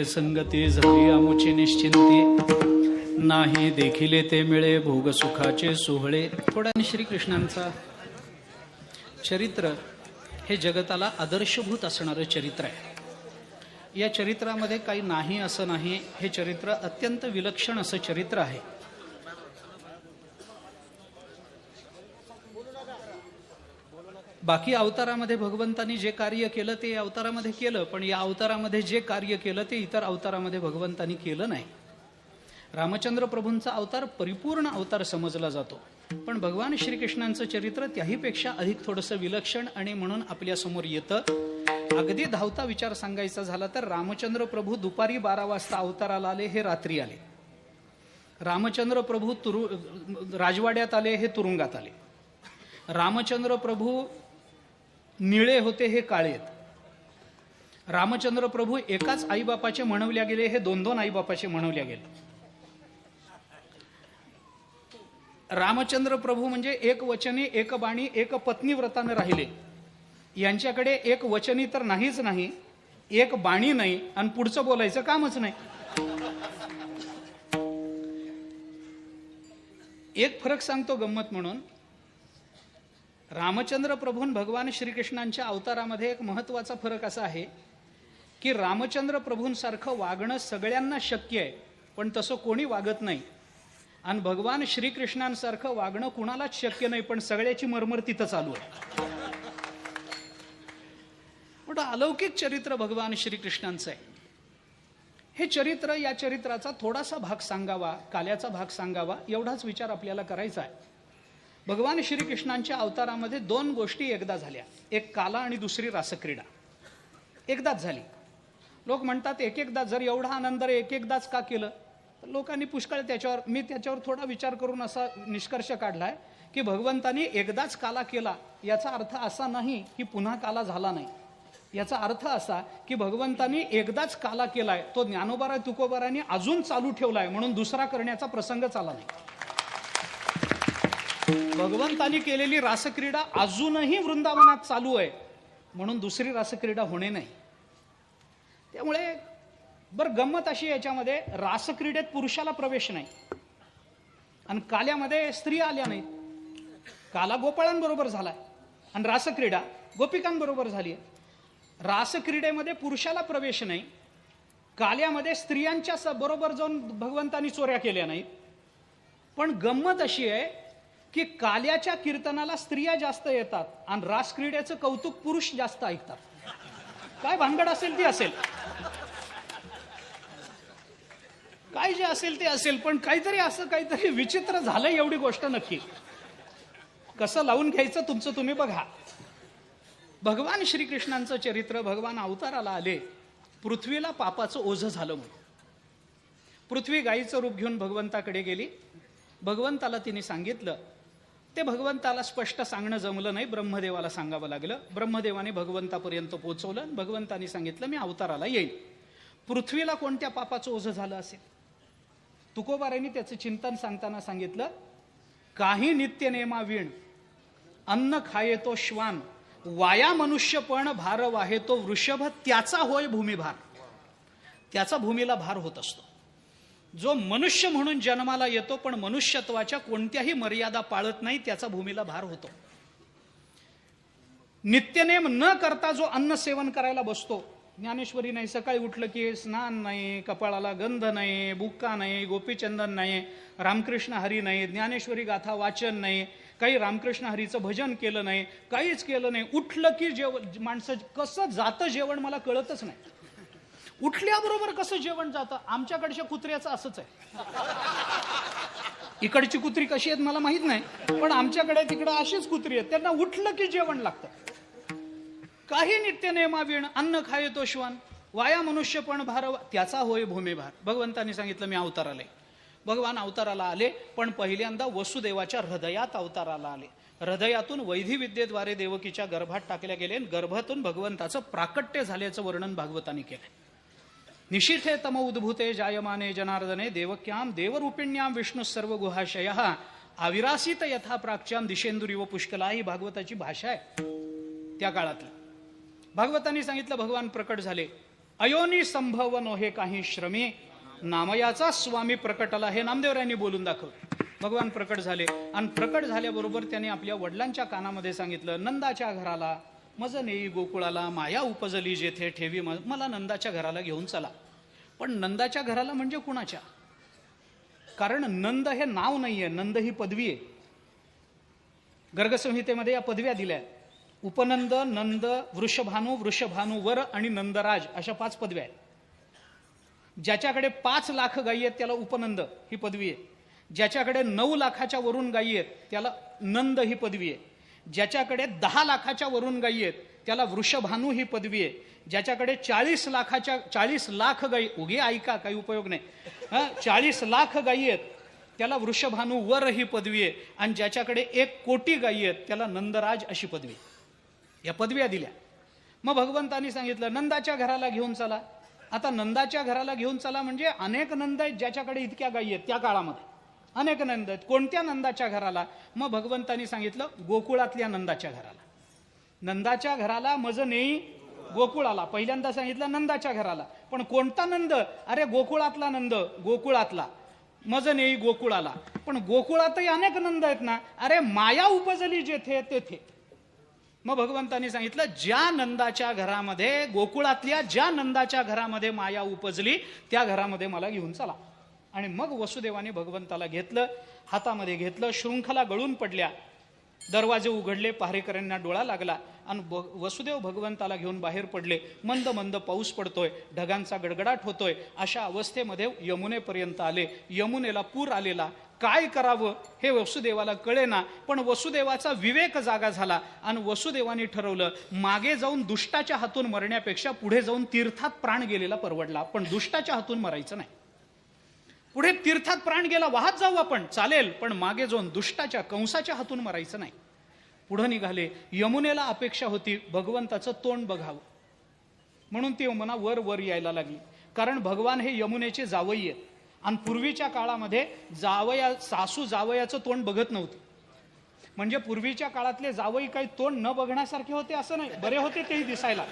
संगती झाली आमुची निश्चिंती नाही देखिले ते मिळे भोग सुखाचे सोहळे. थोडा श्रीकृष्णांचा चरित्र हे जगताला आदर्शभूत असणारं चरित्र आहे. या चरित्रामध्ये काही नाही असं नाही. हे चरित्र अत्यंत विलक्षण असं चरित्र आहे. बाकी अवतारामध्ये भगवंतानी जे कार्य केलं ते अवतारामध्ये केलं, पण या अवतारामध्ये जे कार्य केलं ते इतर अवतारामध्ये भगवंतानी केलं नाही. रामचंद्र प्रभूंचा अवतार परिपूर्ण अवतार समजला जातो, पण भगवान श्रीकृष्णांचं चरित्र त्याहीपेक्षा अधिक थोडंसं विलक्षण आणि म्हणून आपल्यासमोर येतं. अगदी धावता विचार सांगायचा झाला तर रामचंद्र प्रभू दुपारी 12 वाजता अवताराला आले, हे रात्री आले. रामचंद्र प्रभू राजवाड्यात आले, हे तुरुंगात आले. रामचंद्र प्रभू निळे होते, हे काळे आहेत. रामचंद्र प्रभू एकाच आईबापाचे म्हणवल्या गेले, हे 2-2 आईबापाचे म्हणवल्या गेले. रामचंद्र प्रभू म्हणजे एक वचनी, एक बाणी, एक पत्नी व्रताने राहिले. यांच्याकडे एक वचनी तर नाहीच नाही, एक बाणी नाही, आणि पुढचं बोलायचं कामच नाही. एक फरक सांगतो गंमत म्हणून. रामचंद्र प्रभून भगवान श्रीकृष्णांच्या अवतारामध्ये एक महत्वाचा फरक असा आहे की रामचंद्र प्रभूंसारखं वागणं सगळ्यांना शक्य आहे, पण तसं कोणी वागत नाही. आणि भगवान श्रीकृष्णांसारखं वागणं कुणालाच शक्य नाही, पण सगळ्याची मरमर तिथं चालू आहे. पण अलौकिक चरित्र भगवान श्रीकृष्णांचं आहे. हे चरित्र, या चरित्राचा थोडासा भाग सांगावा, काल्याचा भाग सांगावा, एवढाच विचार आपल्याला करायचा आहे. भगवान श्रीकृष्णांच्या अवतारामध्ये 2 गोष्टी एकदा झाल्या. एक काला आणि दुसरी रासक्रीडा एकदाच झाली. लोक म्हणतात एक एकदा, जर एवढा आनंद एक एकदाच का केलं? तर लोकांनी पुष्कळ त्याच्यावर थोडा विचार करून असा निष्कर्ष काढलाय की भगवंतानी एकदाच काला केला याचा अर्थ असा नाही की पुन्हा काला झाला नाही. याचा अर्थ असा की भगवंतानी एकदाच काला केलाय, तो ज्ञानोबारा तुकोबारांनी अजून चालू ठेवलाय, म्हणून दुसरा करण्याचा प्रसंग आला नाही. भगवंतानी केलेली रासक्रीडा अजूनही वृंदावनात चालू आहे, म्हणून दुसरी रासक्रीडा होणे नाही. त्यामुळे बरं गंमत अशी, याच्यामध्ये रासक्रीडेत पुरुषाला प्रवेश नाही आणि काल्यामध्ये स्त्री आल्या नाहीत. काला गोपाळांबरोबर झालाय आणि रासक्रीडा गोपिकांबरोबर झाली आहे. रासक्रीडेमध्ये पुरुषाला प्रवेश नाही, काल्यामध्ये स्त्रियांच्या बरोबर जाऊन भगवंतानी चोऱ्या केल्या नाहीत. पण गंमत अशी आहे की काल्याच्या कीर्तनाला स्त्रिया जास्त येतात आणि रासक्रीडेचं कौतुक पुरुष जास्त ऐकतात. काय भानगड असेल ती असेल, काय जे असेल ते असेल, पण काहीतरी असं काहीतरी विचित्र झालं एवढी गोष्ट नक्की. कसं लावून घ्यायचं तुमचं तुम्ही बघा. भगवान श्रीकृष्णांचं चरित्र, भगवान अवताराला आले, पृथ्वीला पापाचं ओझं झालं म्हणून. पृथ्वी गायीचं रूप घेऊन भगवंताकडे गेली. भगवंताला तिने सांगितलं. ते भगवंताला स्पष्ट सांगणं जमलं नाही, ब्रह्मदेवाला सांगावं लागलं. ब्रह्मदेवाने भगवंतापर्यंत पोहोचवलं. भगवंतानी सांगितलं मी अवताराला येईल. पृथ्वीला कोणत्या पापाचं ओझं झालं असेल? तुकोबारांनी त्याचं चिंतन सांगताना सांगितलं, काही नित्य नेमा वीण, अन्न खाये तो श्वान, वाया मनुष्यपण भार वाहे तो वृषभ, त्याचा होय भूमिभार. त्याचा भूमीला भार होत असतो. जो मनुष्य म्हणून जन्माला येतो पण मनुष्यत्वाच्या कोणत्याही मर्यादा पाळत नाही, त्याचा भूमीला भार होतो. नित्यनेम न करता जो अन्न सेवन करायला बसतो, ज्ञानेश्वरी नाही, सकाळी उठलं की स्नान नाही, कपाळाला गंध नाही, बुक्का नाही, गोपीचंदन नाही, रामकृष्ण हरी नाही, ज्ञानेश्वरी गाथा वाचन नाही, काही रामकृष्ण हरीचं भजन केलं नाही, काहीच केलं नाही. उठलं की माणसं कसं जातं जेवण मला कळतच नाही. उठल्याबरोबर कसं जेवण जातं? आमच्याकडच्या कुत्र्याचं असंच आहे. इकडची कुत्री कशी आहेत मला माहित नाही, पण आमच्याकडे तिकडे अशीच कुत्री आहेत. त्यांना उठलं की जेवण लागतं. काही नित्य नेमावीण, अन्न खाये तो श्वान, वाया मनुष्यपण भार त्याचा होय भूमिभार. भगवंतांनी सांगितलं मी अवताराला आहे. भगवान अवताराला आले, पण पहिल्यांदा वसुदेवाच्या हृदयात अवताराला आले. हृदयातून वैधी विद्येद्वारे देवकीच्या गर्भात टाकल्या गेले. गर्भातून भगवंताचं प्राकट्य झाल्याचं वर्णन भागवतांनी केलंय. निशिथे तम उद्भूते जायमाने जनार्दने देवक्याम देवरूपिण्याम विष्णू सर्व गुहाशयः आविरासित यथा प्राच्याम दिशेंदुरीव पुष्कला. ही भागवताची भाषा आहे त्या काळातली. भागवतांनी सांगितलं भगवान प्रकट झाले. अयोनी संभव नोहे काही श्रमी, नामयाचा स्वामी प्रकटला. हे नामदेवरायांनी बोलून दाखवलं. भगवान प्रकट झाले आणि प्रकट झाल्याबरोबर त्यांनी आपल्या वडिलांच्या कानामध्ये सांगितलं, नंदाच्या घराला मज नेई गोकुळाला, माया उपजली जेथे ठेवी मला नंदाच्या घराला घेऊन चला. पण नंदाच्या घराला म्हणजे कुणाच्या? कारण नंद हे नाव नाहीये, नंद ही पदवी आहे. गर्गसंहितेमध्ये या पदव्या दिल्या आहेत. उपनंद, नंद, वृषभानू, वृषभानुवर आणि नंदराज अशा 5 पदव्या आहेत. ज्याच्याकडे 5 लाख गायी आहेत त्याला उपनंद ही पदवी आहे. ज्याच्याकडे 9 लाखाच्या वरून गायी आहेत त्याला नंद ही पदवी आहे. ज्याच्याकडे 10 लाखाच्या वरून गायी आहेत त्याला वृषभानू ही पदवी आहे. ज्याच्याकडे 40 लाख गायी, उगे ऐका काही उपयोग नाही, 40 लाख गायी आहेत त्याला वृषभानू वर ही पदवी आहे. आणि ज्याच्याकडे 1 कोटी गायी आहेत त्याला नंदराज अशी पदवी. या पदव्या दिल्या. मग भगवंतांनी सांगितलं नंदाच्या घराला घेऊन चला. आता नंदाच्या घराला घेऊन चला म्हणजे अनेक नंद आहेत ज्याच्याकडे इतक्या गायी आहेत. त्या काळामध्ये अनेक नंद आहेत. कोणत्या नंदाच्या घराला? मग भगवंतांनी सांगितलं गोकुळातल्या नंदाच्या घराला. नंदाच्या घराला मज नेई गोकुळाला. पहिल्यांदा सांगितलं नंदाच्या घराला, पण कोणता नंद? अरे गोकुळातला नंद, गोकुळातला. मज नेई गोकुळाला, पण गोकुळातही अनेक नंद आहेत ना. अरे माया उपजली जेथे तेथे. मग भगवंतांनी सांगितलं ज्या नंदाच्या घरामध्ये, गोकुळातल्या ज्या नंदाच्या घरामध्ये माया उपजली त्या घरामध्ये मला घेऊन चला. आणि मग वसुदेवाने भगवंताला घेतलं, हातामध्ये घेतलं. शृंखला गळून पडल्या, दरवाजे उघडले, पहारेकऱ्यांना डोळा लागला आणि वसुदेव भगवंताला घेऊन बाहेर पडले. मंद मंद पाऊस पडतोय, ढगांचा गडगडाट होतोय. अशा अवस्थेमध्ये यमुनेपर्यंत आले. यमुनेला पूर आलेला. काय करावं हे वसुदेवाला कळेना. पण वसुदेवाचा विवेक जागा झाला आणि वसुदेवाने ठरवलं मागे जाऊन दुष्टाच्या हातून मरण्यापेक्षा पुढे जाऊन तीर्थात प्राण गेलेला परवडला. पण दुष्टाच्या हातून मरायचं नाही. पुढे तीर्थात प्राण गेला, वाहत जाऊ आपण, चालेल, पण मागे जाऊन दुष्टाच्या, कंसाच्या हातून मरायचं नाही. पुढे निघाले. यमुनेला अपेक्षा होती भगवंताचं तोंड बघावं, म्हणून ती यमुना वर वर यायला लागली. कारण भगवान हे यमुनेचे जावई आहेत. आणि पूर्वीच्या काळामध्ये सासू जावयाचं तोंड बघत नव्हती. म्हणजे पूर्वीच्या काळातले जावई काही तोंड न बघण्यासारखे होते असं नाही. बरे होते तेही दिसायला,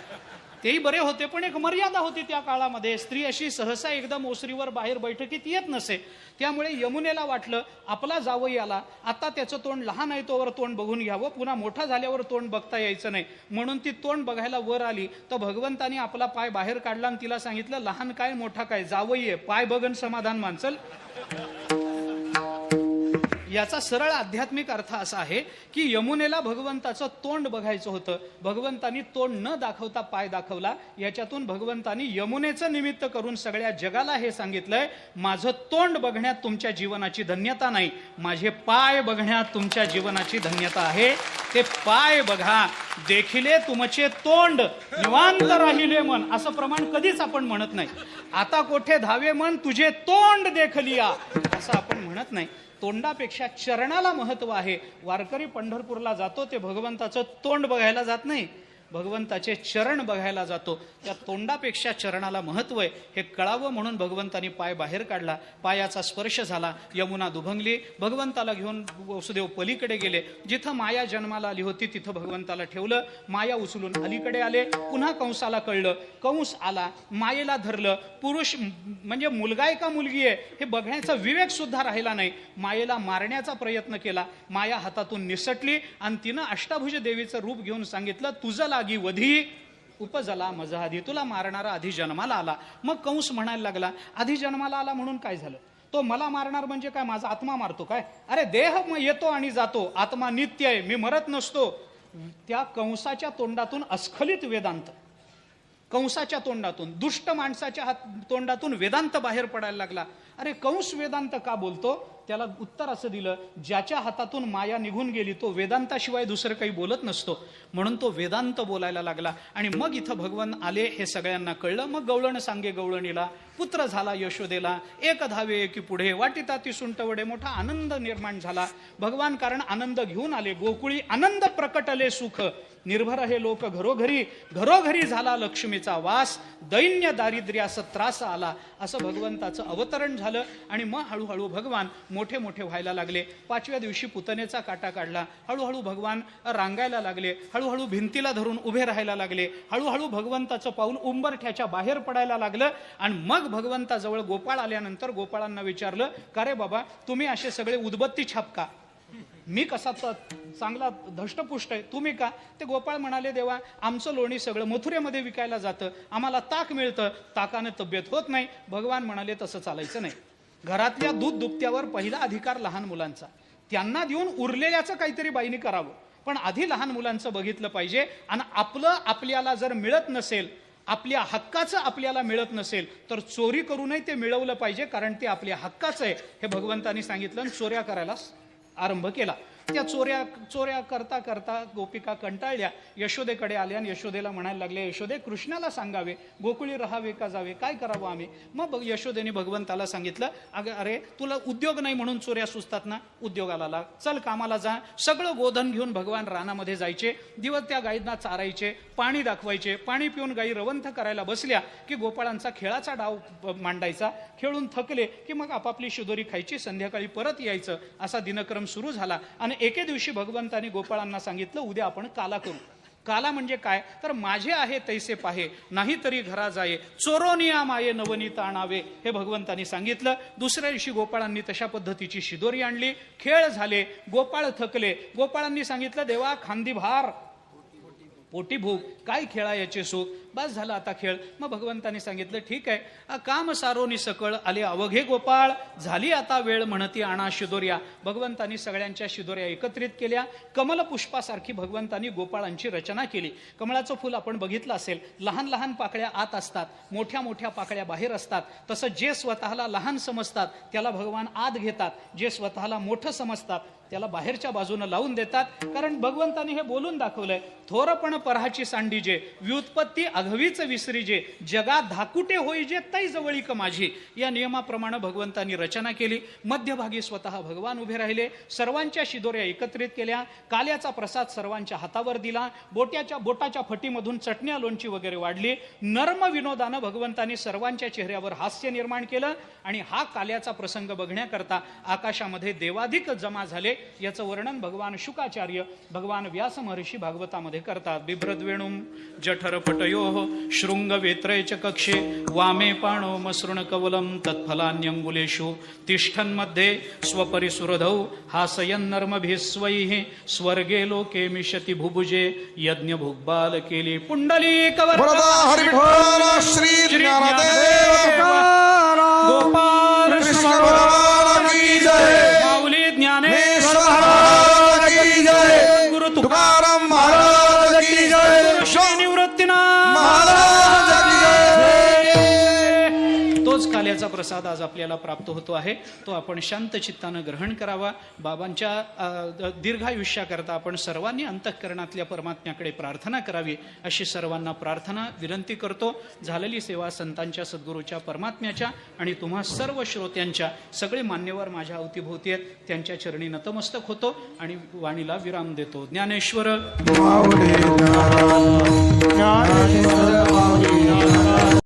तेही बरे होते, पण एक मर्यादा होती त्या काळामध्ये. स्त्री अशी सहसा एकदम ओसरीवर बाहेर बैठकीत येत नसे. त्यामुळे यमुनेला वाटलं आपला जावई आला, आता त्याचं तोंड लहान आहे तोवर तोंड बघून घ्यावं, पुन्हा मोठा झाल्यावर तोंड बघता यायचं नाही. म्हणून ती तोंड बघायला वर आली. तर भगवंतानी आपला पाय बाहेर काढला आणि तिला सांगितलं लहान काय मोठा काय, जावई आहे, पाय बघन समाधान मानचल. याचा सरळ आध्यात्मिक अर्थ असा आहे की यमुनेला भगवंताचं तोंड बघायचं होतं, भगवंतानी तोंड न दाखवता पाय दाखवला. याच्यातून भगवंतानी यमुनेचं निमित्त करून सगळ्या जगाला हे सांगितलंय, माझं तोंड बघण्यात तुमच्या जीवनाची धन्यता नाही, माझे पाय बघण्यात तुमच्या जीवनाची धन्यता आहे. ते पाय बघा, देखिले तुमचे तोंड निवांत राहिले मन, असं प्रमाण कधीच आपण म्हणत नाही. आता कोठे धावे मन तुझे तोंड देखलिया, असं आपण म्हणत नाही. तोंडापेक्षा चरणाला महत्व आहे. वारकरी पंढरपूरला जातो ते भगवंताचं तोंड बघायला जात नाही, भगवंताचे चरण बघायला जातो. त्या तोंडापेक्षा चरणाला महत्व आहे हे कळावं म्हणून भगवंतानी पाय बाहेर काढला. पायाचा स्पर्श झाला, यमुना दुभंगली. भगवंताला घेऊन वसुदेव पलीकडे गेले. जिथं माया जन्माला आली होती तिथं भगवंताला ठेवलं. माया उचलून अलीकडे आले. पुन्हा कंसाला कळलं, कंस आला, मायेला धरलं. पुरुष म्हणजे मुलगा आहे का मुलगी आहे हे बघण्याचा विवेक सुद्धा राहिला नाही. मायेला मारण्याचा प्रयत्न केला. माया हातातून निसटली आणि तिनं अष्टाभुज देवीचं रूप घेऊन सांगितलं, तुझं लागी वधी उपजला मजा आधी, तुला मारणारा आधी जन्माला आला. मग कंस म्हणायला लागला, आधी जन्माला आला म्हणून काय झालं? तो मला मारणार म्हणजे काय, माझा आत्मा मारतो काय? अरे देह येतो आणि जातो, आत्मा नित्य आहे, मी मरत नसतो. त्या कंसाच्या तोंडातून अस्खलित वेदांत, कंसाच्या तोंडातून, दुष्ट माणसाच्या तोंडातून वेदांत बाहेर पडायला लागला. अरे कंस वेदांत का बोलतो? त्याला उत्तर असं दिलं, ज्याच्या हातातून माया निघून गेली तो वेदांताशिवाय दुसरं काही बोलत नसतो, म्हणून तो वेदांत बोलायला लागला. आणि मग इथं भगवान आले हे सगळ्यांना कळलं. मग गवळण सांगे गवळणीला, पुत्र झाला यशोदेला, एक धावे एकी पुढे, वाटिता ती सुंटवडे. मोठा आनंद निर्माण झाला. भगवान कारण आनंद घेऊन आले. गोकुळी आनंद प्रकटले सुख, निर्भर हे लोक घरोघरी, घरोघरी झाला लक्ष्मीचा वास, दैन्य दारिद्र्यास त्रास आला. असं भगवंताचं अवतरण झालं. आणि मग हळूहळू भगवान मोठे मोठे व्हायला लागले. 5व्या दिवशी पुतनेचा काटा काढला. हळूहळू भगवान रांगायला लागले. हळूहळू भिंतीला धरून उभे राहायला लागले. हळूहळू भगवंताचं पाऊल उंबरठ्याच्या बाहेर पडायला लागलं. आणि मग भगवंताजवळ गोपाळ आल्यानंतर गोपाळांना विचारलं, का रे बाबा तुम्ही असे सगळे उदबत्ती छापका, मी कसा चांगला धष्टपुष्ट आहे, तुम्ही का? ते गोपाळ म्हणाले, देवा आमचं लोणी सगळं मथुरेमध्ये विकायला जातं, आम्हाला ताक मिळतं, ताकानं तब्येत होत नाही. भगवान म्हणाले, तसं चालायचं नाही. घरातल्या दूध दुभत्यावर पहिला अधिकार लहान मुलांचा, त्यांना देऊन उरलेल्याचं काहीतरी बाईने करावं, पण आधी लहान मुलांचं बघितलं पाहिजे. आणि आपलं आपल्याला जर मिळत नसेल, आपल्या हक्काचं आपल्याला मिळत नसेल तर चोरी करूनही ते मिळवलं पाहिजे, कारण ते आपल्या हक्काचं आहे हे भगवंतानी सांगितलं. आणि चोऱ्या करायला आरंभ केला. त्या चोऱ्या करता करता गोपिका कंटाळल्या, यशोदेकडे आल्या आणि यशोदेला म्हणायला लागले, यशोदे कृष्णाला सांगावे, गोकुळी राहावे का जावे, काय करावं आम्ही? मग यशोदेने भगवंताला सांगितलं, अरे तुला उद्योग नाही म्हणून चोऱ्या सुचतात ना, उद्योगाला लाग, चल कामाला जा. सगळं गोधन घेऊन भगवान रानामध्ये जायचे. दिवस त्या गायींना चारायचे, पाणी दाखवायचे. पाणी पिऊन गायी रवंथ करायला बसल्या की गोपाळांचा खेळाचा डाव मांडायचा. खेळून थकले की मग आपापली शिदोरी खायची, संध्याकाळी परत यायचं. असा दिनक्रम सुरू झाला. आणि एके दिवशी भगवंतानी गोपाळांना सांगितलं, उद्या आपण काला करू. काला म्हणजे काय तर, माझे आहे तैसे पाहे, नाही तरी घरा जाये, चोरोनिया माये नवनीत आणावे, हे भगवंतानी सांगितलं. दुसऱ्या दिवशी गोपाळांनी तशा पद्धतीची शिदोरी आणली. खेळ झाले, गोपाळ थकले. गोपाळांनी सांगितलं, देवा खांदी भार, पोटी भूक, काय खेळा याचे सुख, बस झालं आता खेळ. मग भगवंतानी सांगितलं, ठीक आहे, काम सारोनी सकळ आले अवघे गोपाळ, झाली आता वेळ म्हणती आणा शिदोऱ्या. भगवंतानी सगळ्यांच्या शिदोऱ्या एकत्रित केल्या. कमल पुष्पासारखी भगवंतानी गोपाळांची रचना केली. कमळाचं फुल आपण बघितलं असेल, लहान लहान पाकळ्या आत असतात, मोठ्या मोठ्या पाकळ्या बाहेर असतात. तसं जे स्वतःला लहान समजतात त्याला भगवान आत घेतात, जे स्वतःला मोठं समजतात त्याला बाहेरच्या बाजूने लावून देतात. कारण भगवंतानी हे बोलून दाखवलंय, थोरपण पराची सांडी जे, व्युत्पत्ती अघवीच विसरी जे, जगात धाकुटे होई जे तै जवळीक माझी. या नियमाप्रमाणे भगवंतानी रचना केली. मध्यभागी स्वतः भगवान उभे राहिले. सर्वांच्या शिदोऱ्या एकत्रित केल्या. काल्याचा प्रसाद सर्वांच्या हातावर दिला. बोटाच्या फटीमधून चटण्या लोणची वगैरे वाढली. नर्म विनोदानं भगवंतानी सर्वांच्या चेहऱ्यावर हास्य निर्माण केलं. आणि हा काल्याचा प्रसंग बघण्याकरता आकाशामध्ये देवाधिक जमा झाले. याचं वर्णन भगवान शुकाचार्य, भगवान व्यास महर्षी भागवतामध्ये करतात. बिभ्रद्वेणुम जठर पटयोः शृंग वेत्रैच कक्षे, वामे पाणो मसृण कवलम तत्फलान्यंगुलेषु, तिष्ठन् मध्ये स्वपरिसुरधौ हासयन् नर्मभिस्वैः, स्वर्गे लोके मिशति भुभुजे यज्ञ भुग्बाल केली. पुंडलीकवरदा हरि विठ्ठल श्री ज्ञानदेव गोपाल कृष्ण भगवान की जय. माऊली ज्ञाने ज्ञानाचा प्रसाद आज आपल्याला प्राप्त होतो आहे तो आपण शांत चित्तानं ग्रहण करावा. बाबांच्या दीर्घायुष्याकरता आपण सर्वांनी अंतःकरणातल्या परमात्म्याकडे प्रार्थना करावी अशी सर्वांना प्रार्थना विनंती करतो. झालेली सेवा संतांच्या, सद्गुरूच्या, परमात्म्याच्या आणि तुम्हा सर्व श्रोत्यांच्या, सगळे मान्यवर माझ्या अवतीभोवती आहेत त्यांच्या चरणी नतमस्तक होतो आणि वाणीला विराम देतो. ज्ञानेश्वर माऊली ज्ञानेश्वर